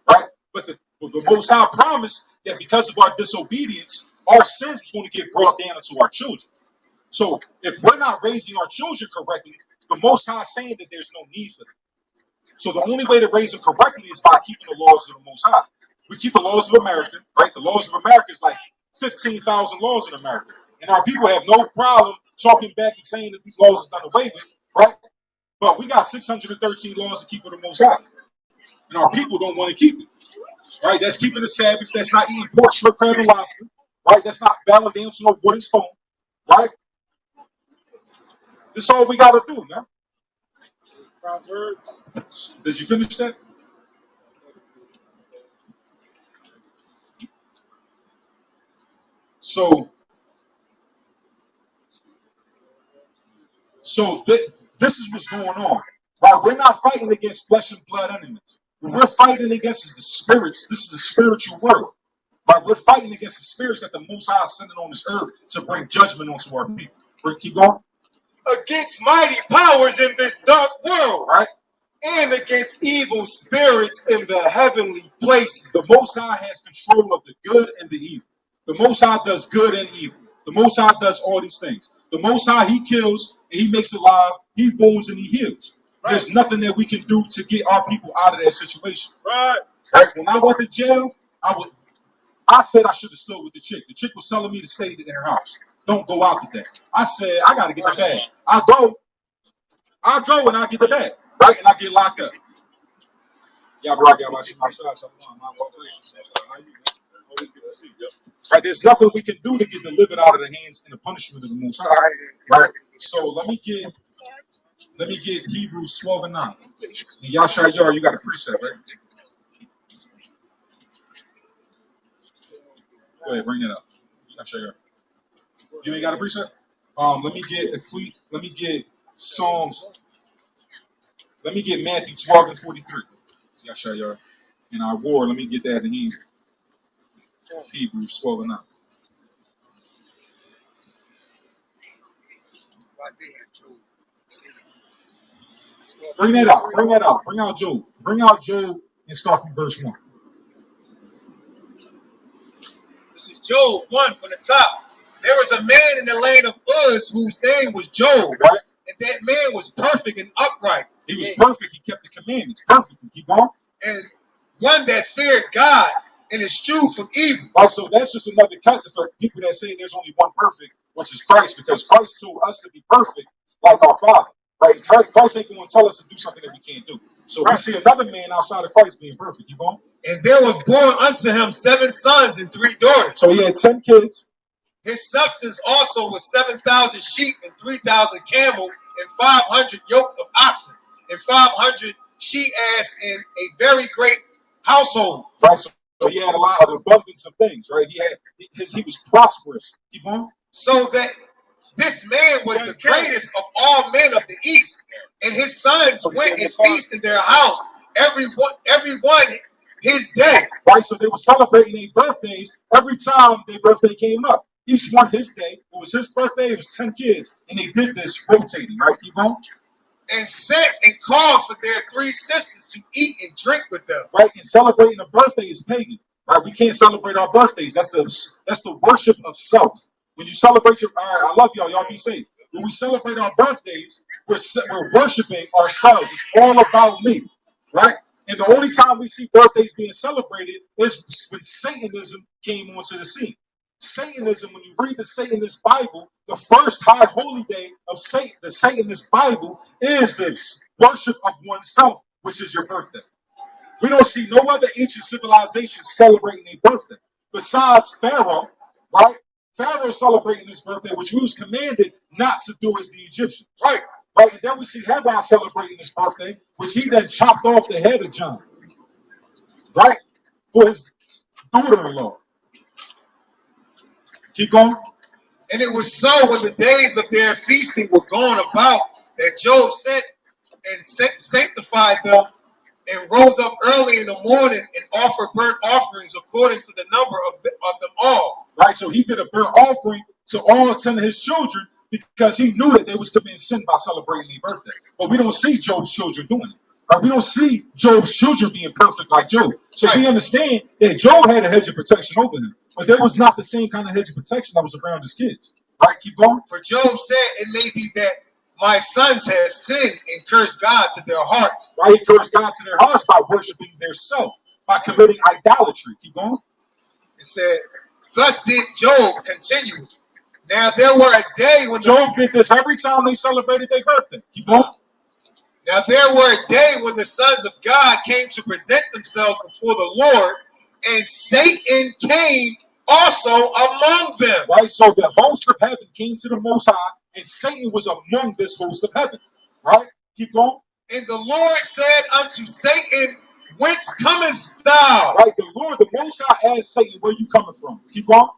right? But the Most High promised that because of our disobedience, our sins was going to get brought down to our children. So if we're not raising our children correctly, the Most High is saying that there's no need for them. So the only way to raise them correctly is by keeping the laws of the Most High. We keep the laws of America, right? The laws of America is like 15,000 laws in America. And our people have no problem talking back and saying that these laws are done away with, right? But we got 613 laws to keep with the Most High. And our people don't want to keep it, right? That's keeping the Sabbath. That's not eating pork, shrimp, crab, and lobster, right? That's not bowing down to no wooden spoon, right? That's all we got to do, man. Proverbs. Did you finish that? So this is what's going on. Right? We're not fighting against flesh and blood enemies. What we're fighting against is the spirits. This is a spiritual world. Right? We're fighting against the spirits that the Most High is sending on this earth to bring judgment onto our people. Keep going. Against mighty powers in this dark world. Right? And against evil spirits in the heavenly places. The Most High has control of the good and the evil. The Most High does good and evil. The Most High does all these things. The Most High, He kills and He makes alive. He wounds and He heals. Right. There's nothing that we can do to get our people out of that situation. Right. When I went to jail, I said I should have stood with the chick. The chick was telling me to stay in her house. Don't go out today. I said, I got to get the bag. I go and I get the bag. Right? And I get locked up. Right? There's nothing we can do to get delivered out of the hands and the punishment of the Most High. Right? So let me get Hebrews 12 and 9. And Yashar, you got a precept, right? Go ahead, bring it up. Yashar. You ain't got a precept? Let me get Psalms. Let me get Matthew 12 and 43. Yashar. In our war, let me get that in Hebrews 12 and 9. Bring that out. Bring out Job. Bring out Job and start from verse 1. This is Job 1 from the top. There was a man in the land of Uz whose name was Job. Right. And that man was perfect and upright. He was perfect. He kept the commandments perfectly. Keep going. And one that feared God and eschewed from evil. Also, that's just another cut for people that say there's only one perfect, which is Christ, because Christ told us to be perfect like our Father. Right? Christ ain't going to tell us to do something that we can't do. So we see another man outside of Christ being perfect. You going? And there was born unto him 7 sons and 3 daughters. So he had 10 kids. His substance also was 7,000 sheep and 3,000 camel and 500 yoke of oxen and 500 she-ass in a very great household. Right. So he had a lot of abundance of things. Right. He was prosperous. Keep going. So that This man was the greatest of all men of the East, and his sons went and feasted in their house, everyone his day. Right, so they were celebrating their birthdays every time their birthday came up. Each one his day. It was his birthday. It was 10 kids, and they did this rotating. Right, keep going. And sent and called for their 3 sisters to eat and drink with them. Right, and celebrating a birthday is pagan. Right, we can't celebrate our birthdays. That's the worship of self. When you celebrate your, all right, I love y'all. Y'all be safe. When we celebrate our birthdays, we're worshiping ourselves. It's all about me, right? And the only time we see birthdays being celebrated is when Satanism came onto the scene. Satanism, when you read the Satanist Bible, the first high holy day of Satan, the Satanist Bible, is this worship of oneself, which is your birthday. We don't see no other ancient civilization celebrating their birthday besides Pharaoh, right? Pharaoh celebrating his birthday, which we was commanded not to do as the Egyptians. Right. Right. And then we see Herod celebrating his birthday, which he then chopped off the head of John. Right? For his daughter-in-law. Keep going. And it was so when the days of their feasting were gone about that Job sent and sanctified them and rose up early in the morning and offered burnt offerings according to the number of them all. Right, so he did a burnt offering to all 10 of his children because he knew that they was committing sin by celebrating their birthday. But we don't see Job's children doing it. Right? We don't see Job's children being perfect like Job. So we understand that Job had a hedge of protection over him, but there was not the same kind of hedge of protection that was around his kids. Right, keep going. For Job said, it may be that my sons have sinned and cursed God to their hearts. Right, he cursed God to their hearts by worshiping their self, by committing idolatry. Keep going. It said, thus did Job continue. Now there were a day when Job did this every time they celebrated their birthday. Keep going. Now there were a day when the sons of God came to present themselves before the Lord, and Satan came also among them. Right, so the host of heaven came to the Most High, and Satan was among this host of heaven. Right, keep going. And the Lord said unto Satan, whence comest thou? Right, the Lord, the Most High asked Satan, where you coming from? Keep going.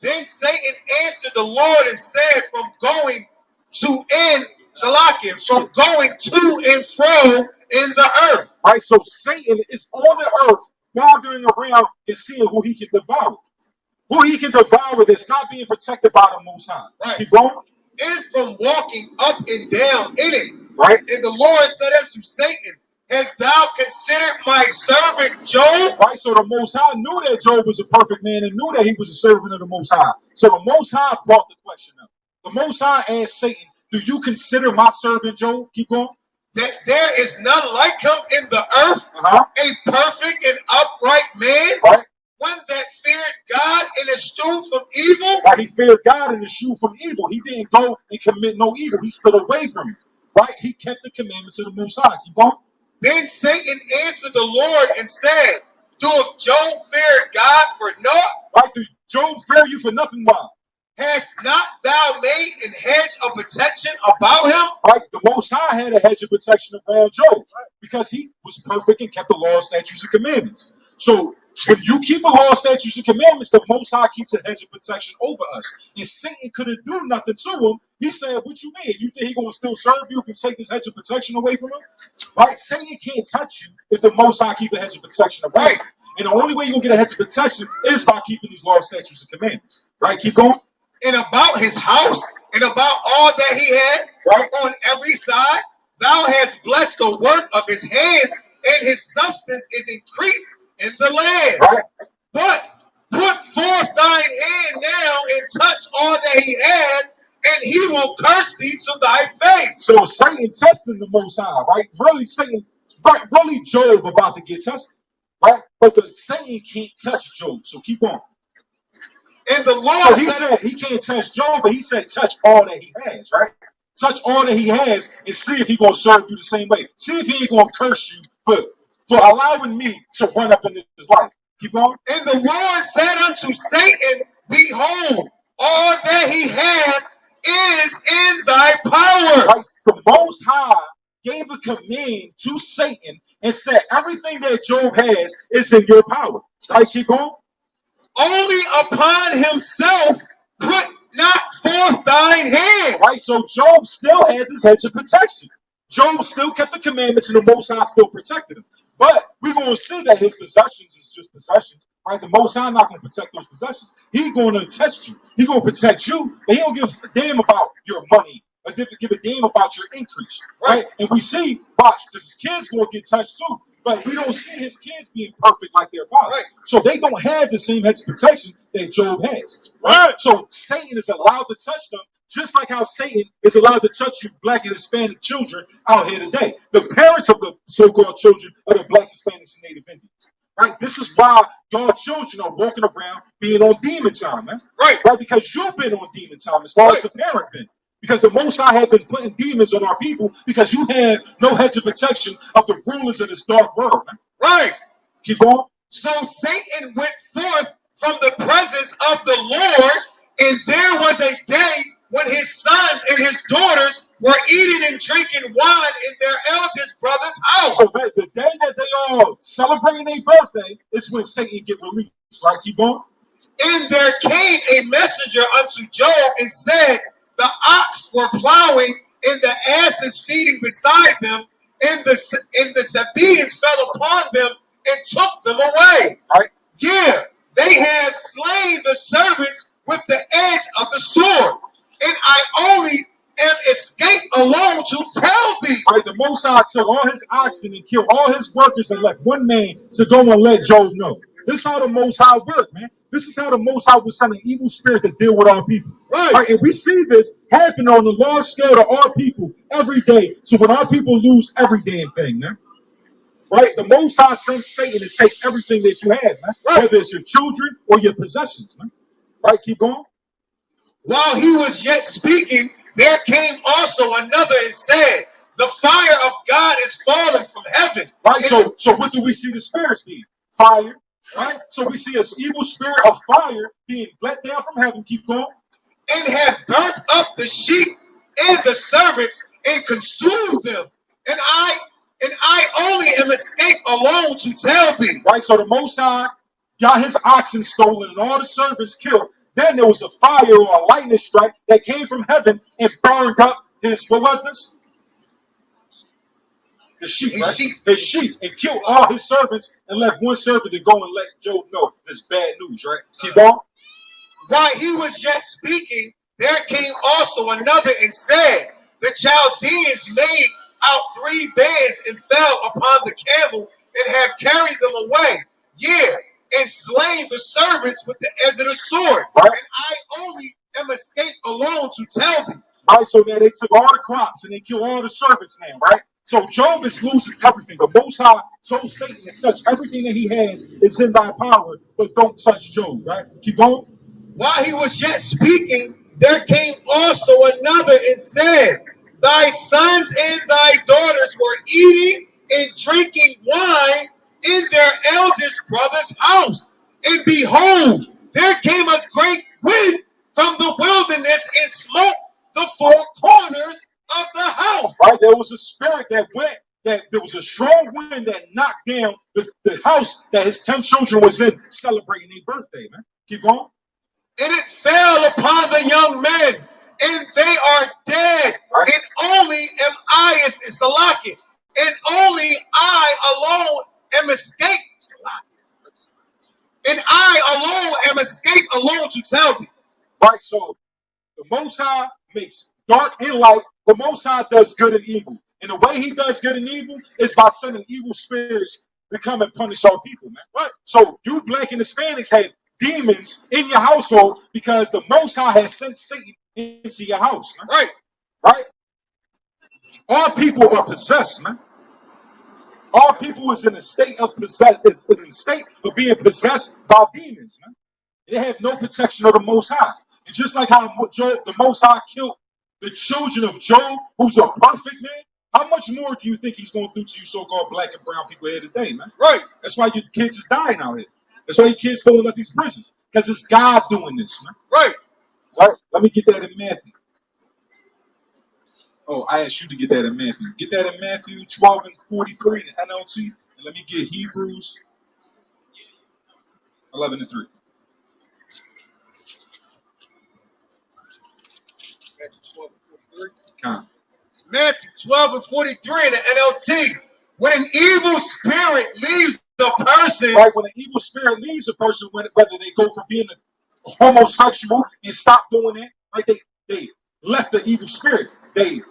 Then Satan answered the Lord and said, from going to and Shalakim, from going to and fro in the earth. Right, so Satan is on the earth, wandering around and seeing who he can devour. Who he can devour that's not being protected by the Most High. Right. Keep going. And from walking up and down in it. Right. And the Lord said unto Satan, hast thou considered my servant Job? Right, so the Most High knew that Job was a perfect man and knew that he was a servant of the Most High. So the Most High brought the question up. The Most High asked Satan, do you consider my servant Job? Keep going. That there is none like him in the earth, a perfect and upright man, right? One that feared God and eschewed from evil. Right, he feared God and eschewed from evil. He didn't go and commit no evil. He stood away from it. Right? He kept the commandments of the Most High. Keep going. Then Satan answered the Lord and said, doeth Job fear God for naught? Right? Do Job fear you for nothing? Why? Hast not thou made an hedge of protection about him? Right? The Most High had a hedge of protection around Job because he was perfect and kept the law, statutes, and commandments. So when you keep the law, statutes, and commandments, the Most High keeps a hedge of protection over us. And Satan couldn't do nothing to him. He said, what you mean? You think he's going to still serve you if you take this hedge of protection away from him? Right? Satan can't touch you if the Most High keep a hedge of protection around you. And the only way you're going to get a hedge of protection is by keeping these law, statutes, and commandments. Right? Keep going. And about his house and about all that he had, right, on every side, thou hast blessed the work of his hands, and his substance is increased in the land. Right. But put forth thine hand now and touch all that he has, and he will curse thee to thy face. So Satan testing the Most High, right? Really, Satan, right? Really, Job about to get tested, right? But the Satan can't touch Job. So keep on. And the Lord so he said he can't touch Job, but he said touch all that he has, right? Touch all that he has and see if he's going to serve you the same way. See if he ain't going to curse you for allowing me to run up in his life. Keep going. And the Lord said unto Satan, behold, all that he hath is in thy power. Right? The Most High gave a command to Satan and said everything that Job has is in your power. Right? Keep going. Only upon himself put not forth thine hand. Right? So Job still has his hedge of protection. Job still kept the commandments and the Most High still protected him. But we're going to see that his possessions is just possessions. Right? The Most High not going to protect those possessions. He's going to test you. He's going to protect you, but he don't give a damn about your money. Or give a damn about your increase. Right? And we see, watch, because his kids going to get touched too. But we don't see his kids being perfect like their father. Right. So they don't have the same hedge of protection that Job has. Right. So Satan is allowed to touch them, just like how Satan is allowed to touch you black and Hispanic children out here today. The parents of the so-called children are the blacks, Hispanics, and Native Indians. Right? This is why your children are walking around being on demon time, man. Right. Right? Because you've been on demon time as far as the parent been. Because the Most High have been putting demons on our people because you have no hedge of protection of the rulers of this dark world, man. Right. Keep going. So Satan went forth from the presence of the Lord, and there was a day when his sons and his daughters were eating and drinking wine in their eldest brother's house. So the day that they all celebrating their birthday is when Satan get released. Right? Keep going. And there came a messenger unto Job and said, the ox were plowing and the asses feeding beside them, and the Sabaeans fell upon them and took them away. Right. Yeah, they have slain the servants with the edge of the sword, and I only am escaped alone to tell thee. Right. The Most High took all his oxen and killed all his workers and left one man to go and let Job know. This is how the Most High worked, man. This is how the Most High was sending evil spirit to deal with our people. Right. And we see this happen on a large scale to our people every day. So when our people lose every damn thing, man. Right? The Most High sends Satan to take everything that you have, man. Right. Whether it's your children or your possessions, man. Right? Keep going. While he was yet speaking, there came also another and said, the fire of God is fallen from heaven. Right? So what do we see the spirits being? Fire. Right? So we see an evil spirit of fire being let down from heaven. Keep going. And have burnt up the sheep and the servants and consumed them. And I only am escaped alone to tell thee. Right? So the Most High got his oxen stolen and all the servants killed. Then there was a fire or a lightning strike that came from heaven and burned up his, what was this? The sheep, His right? sheep. His sheep, and killed all his servants and left one servant to go and let Job know this bad news, right? Keep going. While he was yet speaking, there came also another and said, the Chaldeans made out 3 bands and fell upon the camel and have carried them away. Yeah, and slain the servants with the edge of the sword. Right. And I only am escaped alone to tell thee. Right, so now they took all the crops and they killed all the servants now, right? So Job is losing everything. The Most High told Satan to touch everything that he has is in thy power, but don't touch Job, right? Keep going. While he was yet speaking, there came also another and said, thy sons and thy daughters were eating and drinking wine in their eldest brother's house. And behold, there came a great wind from the wilderness and smote the 4 corners of the house. Right, there was a spirit that went, that there was a strong wind that knocked down the house that his 10 children was in celebrating their birthday, man. Keep going. And it fell upon the young men, and they are dead. Right. And only am I, Salaki, and only I alone am escaped. And I alone am escaped alone to tell thee. Right, so the Most High makes dark and light. The Most High does good and evil. And the way he does good and evil is by sending evil spirits to come and punish our people, man. Right. So you black and Hispanics had demons in your household because the Most High has sent Satan into your house, man. Right. Right? All people are possessed, man. All people is in a state of being possessed by demons, man. They have no protection of the Most High. And just like how the Most High killed the children of Job, who's a perfect man, how much more do you think he's going to do to you so-called black and brown people here today, man? Right. That's why your kids is dying out here. That's why your kids filling up these prisons. Because it's God doing this, man. Right. Right? Let me get that in Matthew. Oh, I asked you to get that in Matthew. Get that in Matthew 12 and 43 in the NLT. And let me get Hebrews 11 and 3. Matthew 12 and 43. Con. It's Matthew 12 and 43 in the NLT. When an evil spirit leaves the person, Right, when an evil spirit leaves a person, whether they go from being a homosexual and stop doing that, right? They left the evil spirit. They,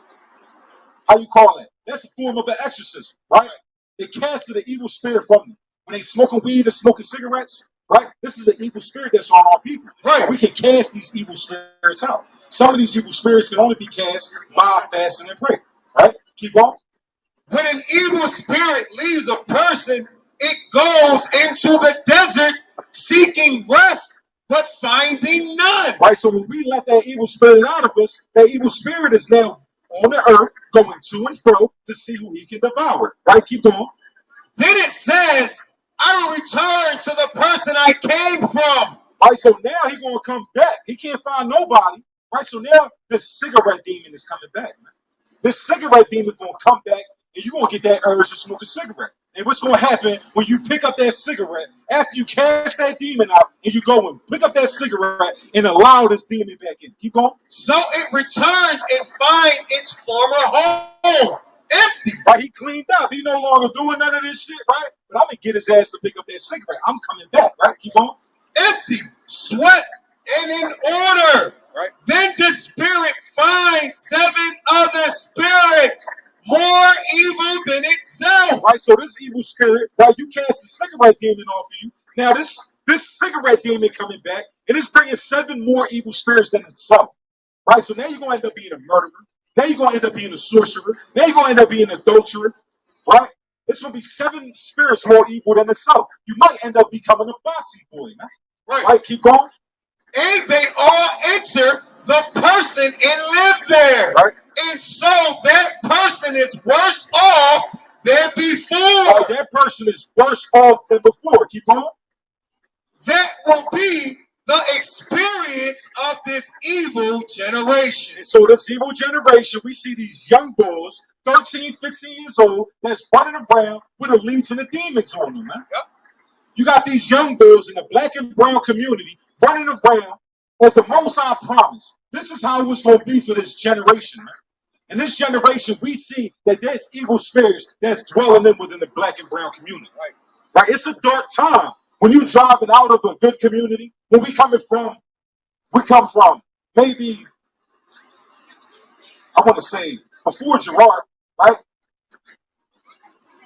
how you call it? That's a form of an exorcism, right? They casted the evil spirit from them. When they smoking weed or smoking cigarettes, right? This is an evil spirit that's on our people. Right. We can cast these evil spirits out. Some of these evil spirits can only be cast by fasting and prayer, right? Keep on. when an evil spirit leaves a person, it goes into the desert seeking rest, but finding none. Right, so when we let that evil spirit out of us, that evil spirit is now on the earth going to and fro to see who he can devour. Right, keep going. Then it says, I will return to the person I came from. Right, so now he's gonna come back. He can't find nobody. Right, so now this cigarette demon is coming back, man. This cigarette demon gonna come back, and you're gonna get that urge to smoke a cigarette. And what's gonna happen when you pick up that cigarette after you cast that demon out, and you go and pick up that cigarette and allow this demon back in? Keep going. So it returns and finds its former home empty. Right, he cleaned up. He no longer doing none of this shit, right? But I'm gonna get his ass to pick up that cigarette. I'm coming back, right? Keep on. Empty, sweat, and in order. Right. Then the spirit finds 7 other spirits more evil than itself. Right, so this evil spirit, right, you cast the cigarette demon off of you. Now this cigarette demon coming back, and it's bringing 7 more evil spirits than itself. Right, so now you're gonna end up being a murderer. Now you're gonna end up being a sorcerer. Now you're gonna end up being an adulterer. Right? It's gonna be 7 spirits more evil than itself. You might end up becoming a boxing boy, man. Right, keep going. And they all enter the person and live there. Right. And so that person is worse off than before. Right, that person is worse off than before. Keep going. That will be the experience of this evil generation. And so this evil generation, we see these young boys, 13, 15 years old, that's running around with a legion of demons on them, man. Yep. You got these young boys in the black and brown community running around as the Most High promised. This is how it's going to be for this generation, man. In this generation, we see that there's evil spirits that's dwelling in within the black and brown community. Right? It's a dark time when you're driving out of a good community. When we come from maybe, I want to say, before Gerard, right?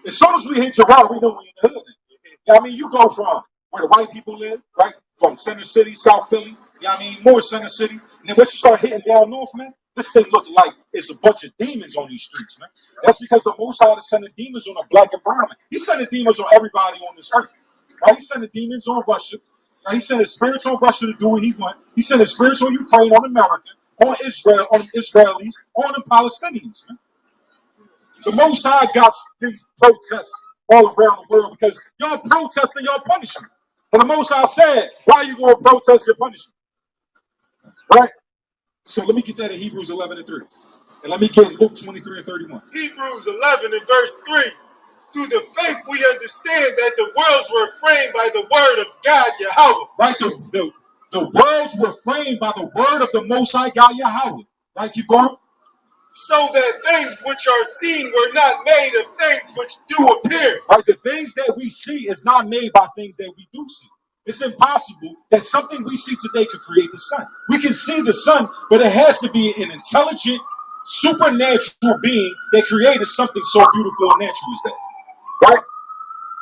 As soon as we hit Gerard, we know we're in the hood. You know what I mean? You go from where the white people live, right? From Center City, South Philly, you know what I mean? More Center City. And then once you start hitting down north, man, this thing looking like it's a bunch of demons on these streets, man. That's because the Most High is sending demons on the black and brown. He's sending demons on everybody on this earth. Right? He's sending demons on Russia. Right? He's sending spirits on Russia to do what he wants. He's sending spirits on Ukraine, on America, on Israel, on Israelis, on the Palestinians, man. The Most High got these protests all around the world because y'all protesting y'all punishment. And the Most High said, why are you going to protest your punishment? Right? So let me get that in Hebrews 11 and 3. And let me get Luke 23 and 31. Hebrews 11 and verse 3. Through the faith we understand that the worlds were framed by the word of God Yahweh. Right? The worlds were framed by the word of the Most High God Yahweh. Right? Keep going. So that things which are seen were not made of things which do appear. Right? The things that we see is not made by things that we do see. It's impossible that something we see today could create the sun. We can see the sun, but it has to be an intelligent, supernatural being that created something so beautiful and natural as that. Right?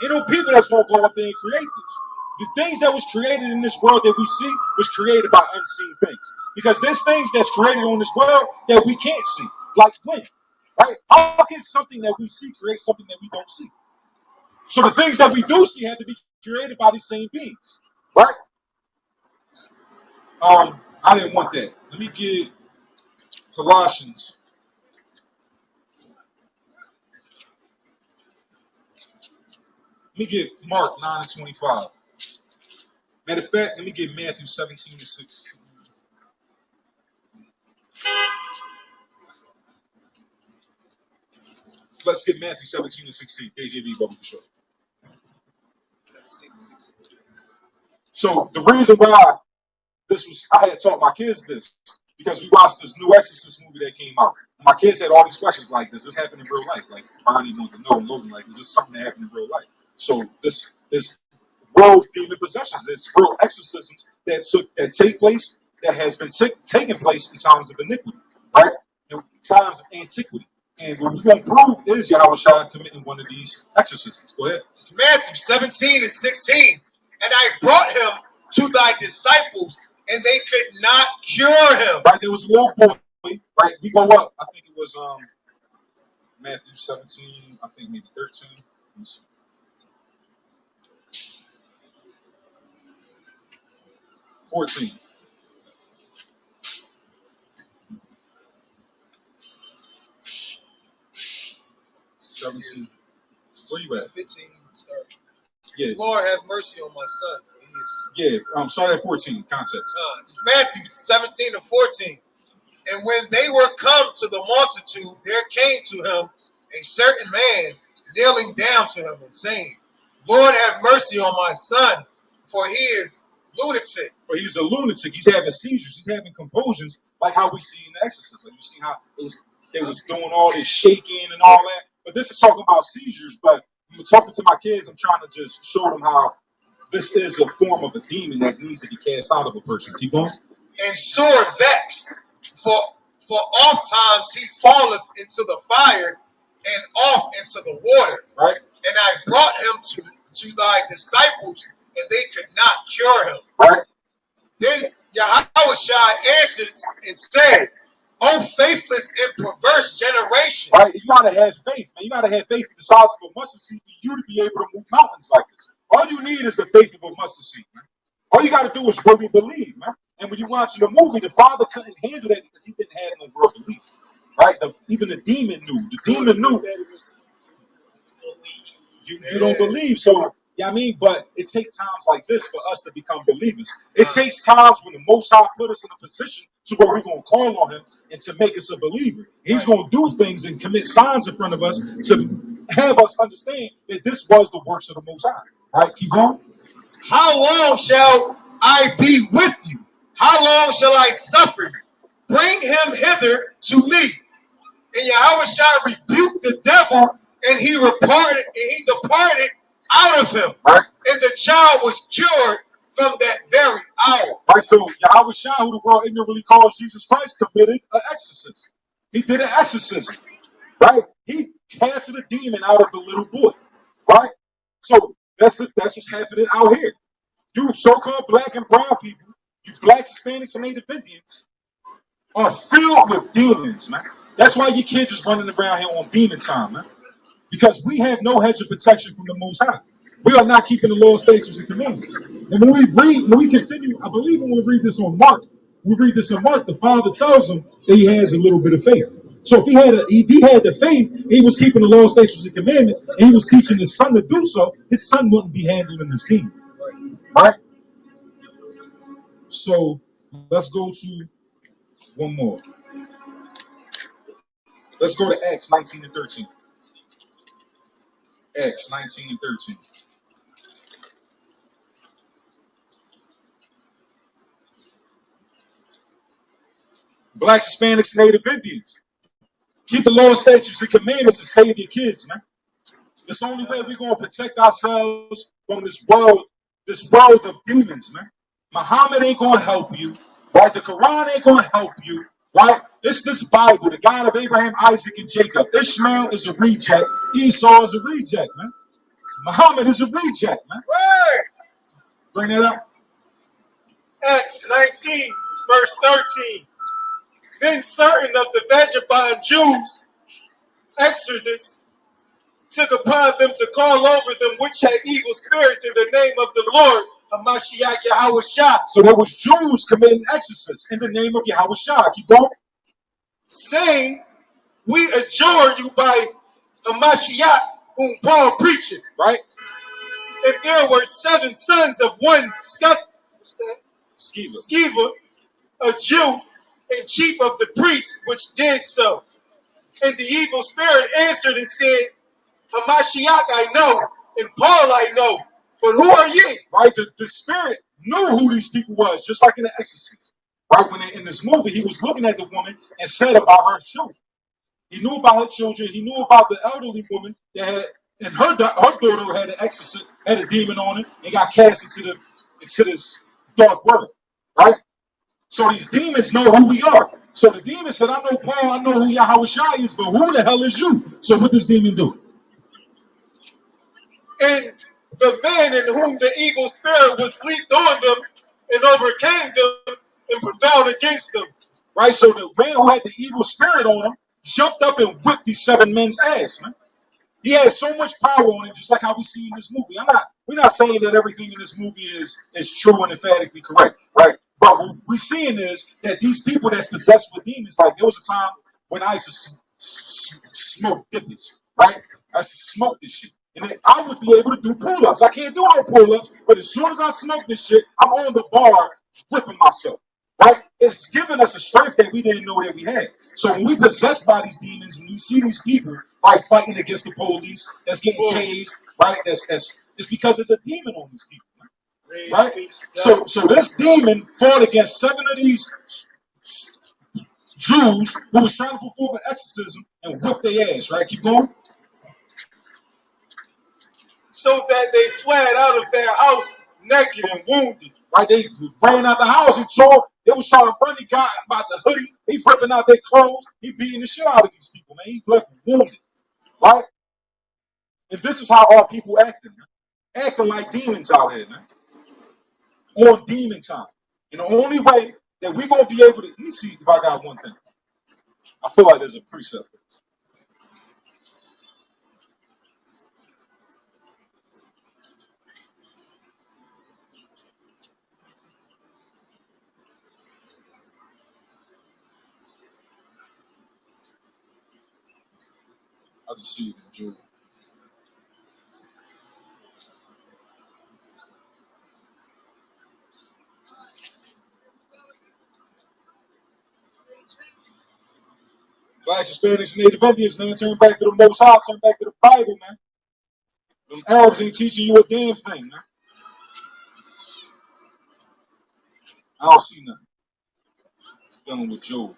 Ain't no people that's going to go up there and create this. The things that was created in this world that we see was created by unseen things. Because there's things that's created on this world that we can't see. Like wind. Right? How can something that we see create something that we don't see? So the things that we do see have to be created by these same beings. Right? I didn't want that. Let me get Colossians. Let me get Mark 9 and 25. Matter of fact, let me get Matthew 17 and 16. Let's get Matthew 17 and 16. KJV Bible for sure. 17 to 16. So the reason why I had taught my kids this, because we watched this new Exorcist movie that came out. My kids had all these questions like, does this happen in real life? Like Bonnie wanted to know, and Logan, like, is this something that happened in real life? So this real demon possessions, this real exorcisms that take place, that has been taking place in times of iniquity, right? In times of antiquity. And what we're going to prove is Yahweh Shai committing one of these exorcisms. Go ahead. It's Matthew 17 and 16. And I brought him to thy disciples, and they could not cure him. Right, there was a little boy, right? We go up. I think it was Matthew 17, I think maybe 13. Let me see. 14. 17. Where you at? 15. Start. Yeah. Lord, have mercy on my son, for he is. Yeah. Start at 14. Context. It's Matthew 17 and 14. And when they were come to the multitude, there came to him a certain man, kneeling down to him and saying, Lord, have mercy on my son, for he is lunatic. For he's a lunatic. He's having seizures. He's having convulsions, like how we see in the Exorcist. Like you see how they was doing all this shaking and all that. But this is talking about seizures. But when talking to my kids, I'm trying to just show them how this is a form of a demon that needs to be cast out of a person. Keep going. And sore vexed, for oft times he falleth into the fire and off into the water. Right. And I brought him to thy disciples, and they could not cure him. Right. Then Yahushua answered and said, O faithless and perverse generation. Right. You gotta have faith, man. You gotta have faith the size of a mustard seed for you to be able to move mountains like this. All you need is the faith of a mustard seed, man. All you gotta do is really believe, man. And when you're watching the movie, the father couldn't handle that because he didn't have no real belief. Right? Even the demon knew. The demon knew. You don't believe. So, yeah, I mean, but it takes times like this for us to become believers. It takes times when the Most High put us in a position to where we're going to call on him and to make us a believer. He's going to do things and commit signs in front of us to have us understand that this was the works of the Most High. Right? Keep going. How long shall I be with you? How long shall I suffer you? Bring him hither to me. And Yahushua rebuked the devil, and he departed out of him. Right. And the child was cured from that very hour. Right, so Yahushua, who the world ignorantly calls Jesus Christ, committed an exorcism. He did an exorcism. Right? He casted a demon out of the little boy. Right? So that's what's happening out here. You so-called black and brown people, you blacks, Hispanics, and Native Indians, are filled with demons, man. That's why your kids is running around here on demon time, man. Because we have no hedge of protection from the Most High. We are not keeping the law, statutes, and commandments. And when we continue, I believe when we read this on Mark, the Father tells him that he has a little bit of faith. So if he had the faith, he was keeping the law, statutes, and commandments, and he was teaching his son to do so, his son wouldn't be handling this demon. Right? So let's go to one more. Let's go to Acts 19 and 13. Acts 19 and 13. Blacks, Hispanics, Native Indians. Keep the law, statutes, and commandments and save your kids, man. It's the only way we're going to protect ourselves from this world of demons, man. Muhammad ain't going to help you, right? The Quran ain't going to help you, right? It's this Bible, the God of Abraham, Isaac, and Jacob. Ishmael is a reject. Esau is a reject, man. Muhammad is a reject, man. Right. Bring that up. Acts 19, verse 13. Then certain of the Vagabond Jews, exorcists, took upon them to call over them which had evil spirits in the name of the Lord, Hamashiach Yahushua. So there was Jews committing exorcists in the name of Yahushua. Keep going. Saying, we adjure you by Hamashiach, whom Paul preacheth. Right? And there were 7 sons of one Sceva, a Jew, and chief of the priests, which did so. And the evil spirit answered and said, Hamashiach I know, and Paul I know, but who are ye? Right? The spirit knew who these people was, just like in the Exorcist. Right when in this movie, he was looking at the woman and said about her children. He knew about her children. He knew about the elderly woman that had, and her daughter had an exorcist, had a demon on it, and got cast into this dark world. Right. So these demons know who we are. So the demon said, "I know Paul. I know who Yahweh Shai is, but who the hell is you?" So what does demon do? And the man in whom the evil spirit was leaped on them and overcame them and prevailed against them. Right. So the man who had the evil spirit on him jumped up and whipped these 7 men's ass, man. He had so much power on him, just like how we see in this movie. We're not saying that everything in this movie is true and emphatically correct, right? But what we're seeing is that these people that's possessed with demons, like there was a time when I used to smoke dippers, right? I used to smoke this shit. And then I would be able to do pull-ups. I can't do no pull-ups, but as soon as I smoke this shit, I'm on the bar whipping myself. Right? It's giving us a strength that we didn't know that we had. So when we possessed by these demons, when we see these people like fighting against the police, that's getting tased, right? It's because there's a demon on these people, right? So this demon fought against 7 of these Jews who was trying to perform an exorcism and whip their ass, right? Keep going. So that they fled out of their house naked and wounded. Right, they ran out the house. They was trying to run. He got about the hoodie. He ripping out their clothes. He beating the shit out of these people, man. He left wounded, right? And this is how our people acting, man. Acting like demons out here, man. On demon time. And the only way that we're gonna be able to, let me see if I got one thing. I feel like there's a precept for this. I just see it in Job. Blacks, Hispanics, and Native Indians, man, turn back to the Most High, turn back to the Bible, man. Them Arabs ain't teaching you a damn thing, man. I don't see nothing. Dealing with Job.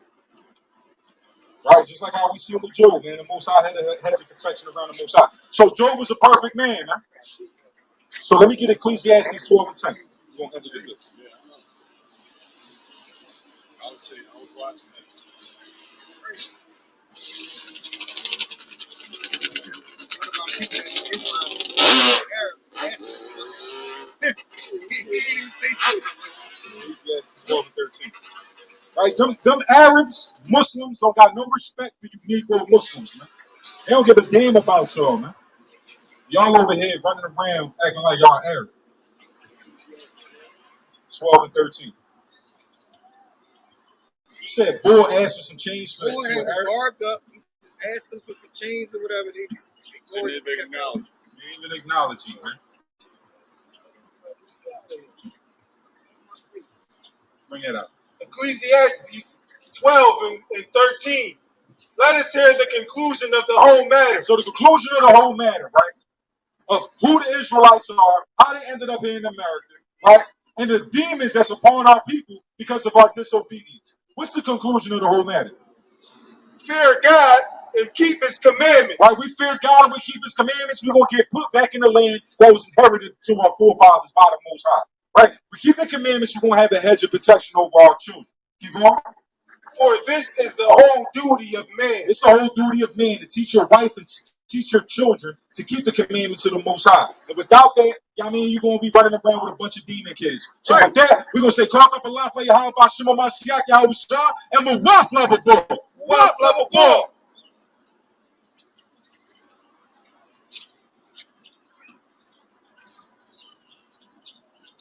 Right? Just like how we see with Job, man. The Most High had a hedge of protection around the Most High. So Job was a perfect man, man. So let me get Ecclesiastes 12 and 10. We're going to end it with this. I was watching that. Ecclesiastes 12 and 13. Right? Them Arabs, Muslims, don't got no respect for you Negro Muslims, man. They don't give a damn about y'all, man. Y'all over here running around acting like y'all Arab. 12 and 13. You said Bull asked for some change for Bull to had an Arab? barbed up. He just asked them for some change or whatever. They just ignored it. They didn't even acknowledge you, man. Bring it up. Ecclesiastes 12 and 13. Let us hear the conclusion of the whole matter. So the conclusion of the whole matter, right? Of who the Israelites are, how they ended up here in America, right? And the demons that's upon our people because of our disobedience. What's the conclusion of the whole matter? Fear God and keep his commandments. Right? We fear God and we keep his commandments. We're going to get put back in the land that was inherited to our forefathers by the Most High. Right? We keep the commandments. We're going to have a hedge of protection over our children. Keep going. For this is the whole duty of man. It's the whole duty of man to teach your wife and teach your children to keep the commandments of the Most High. And without that, I mean, you're going to be running around with a bunch of demon kids. So with that, we're going to say, Call up a lot for Yahweh, Shema Mashiach, Yahweh Shah, and Mawaf Level Ball. Waf level ball.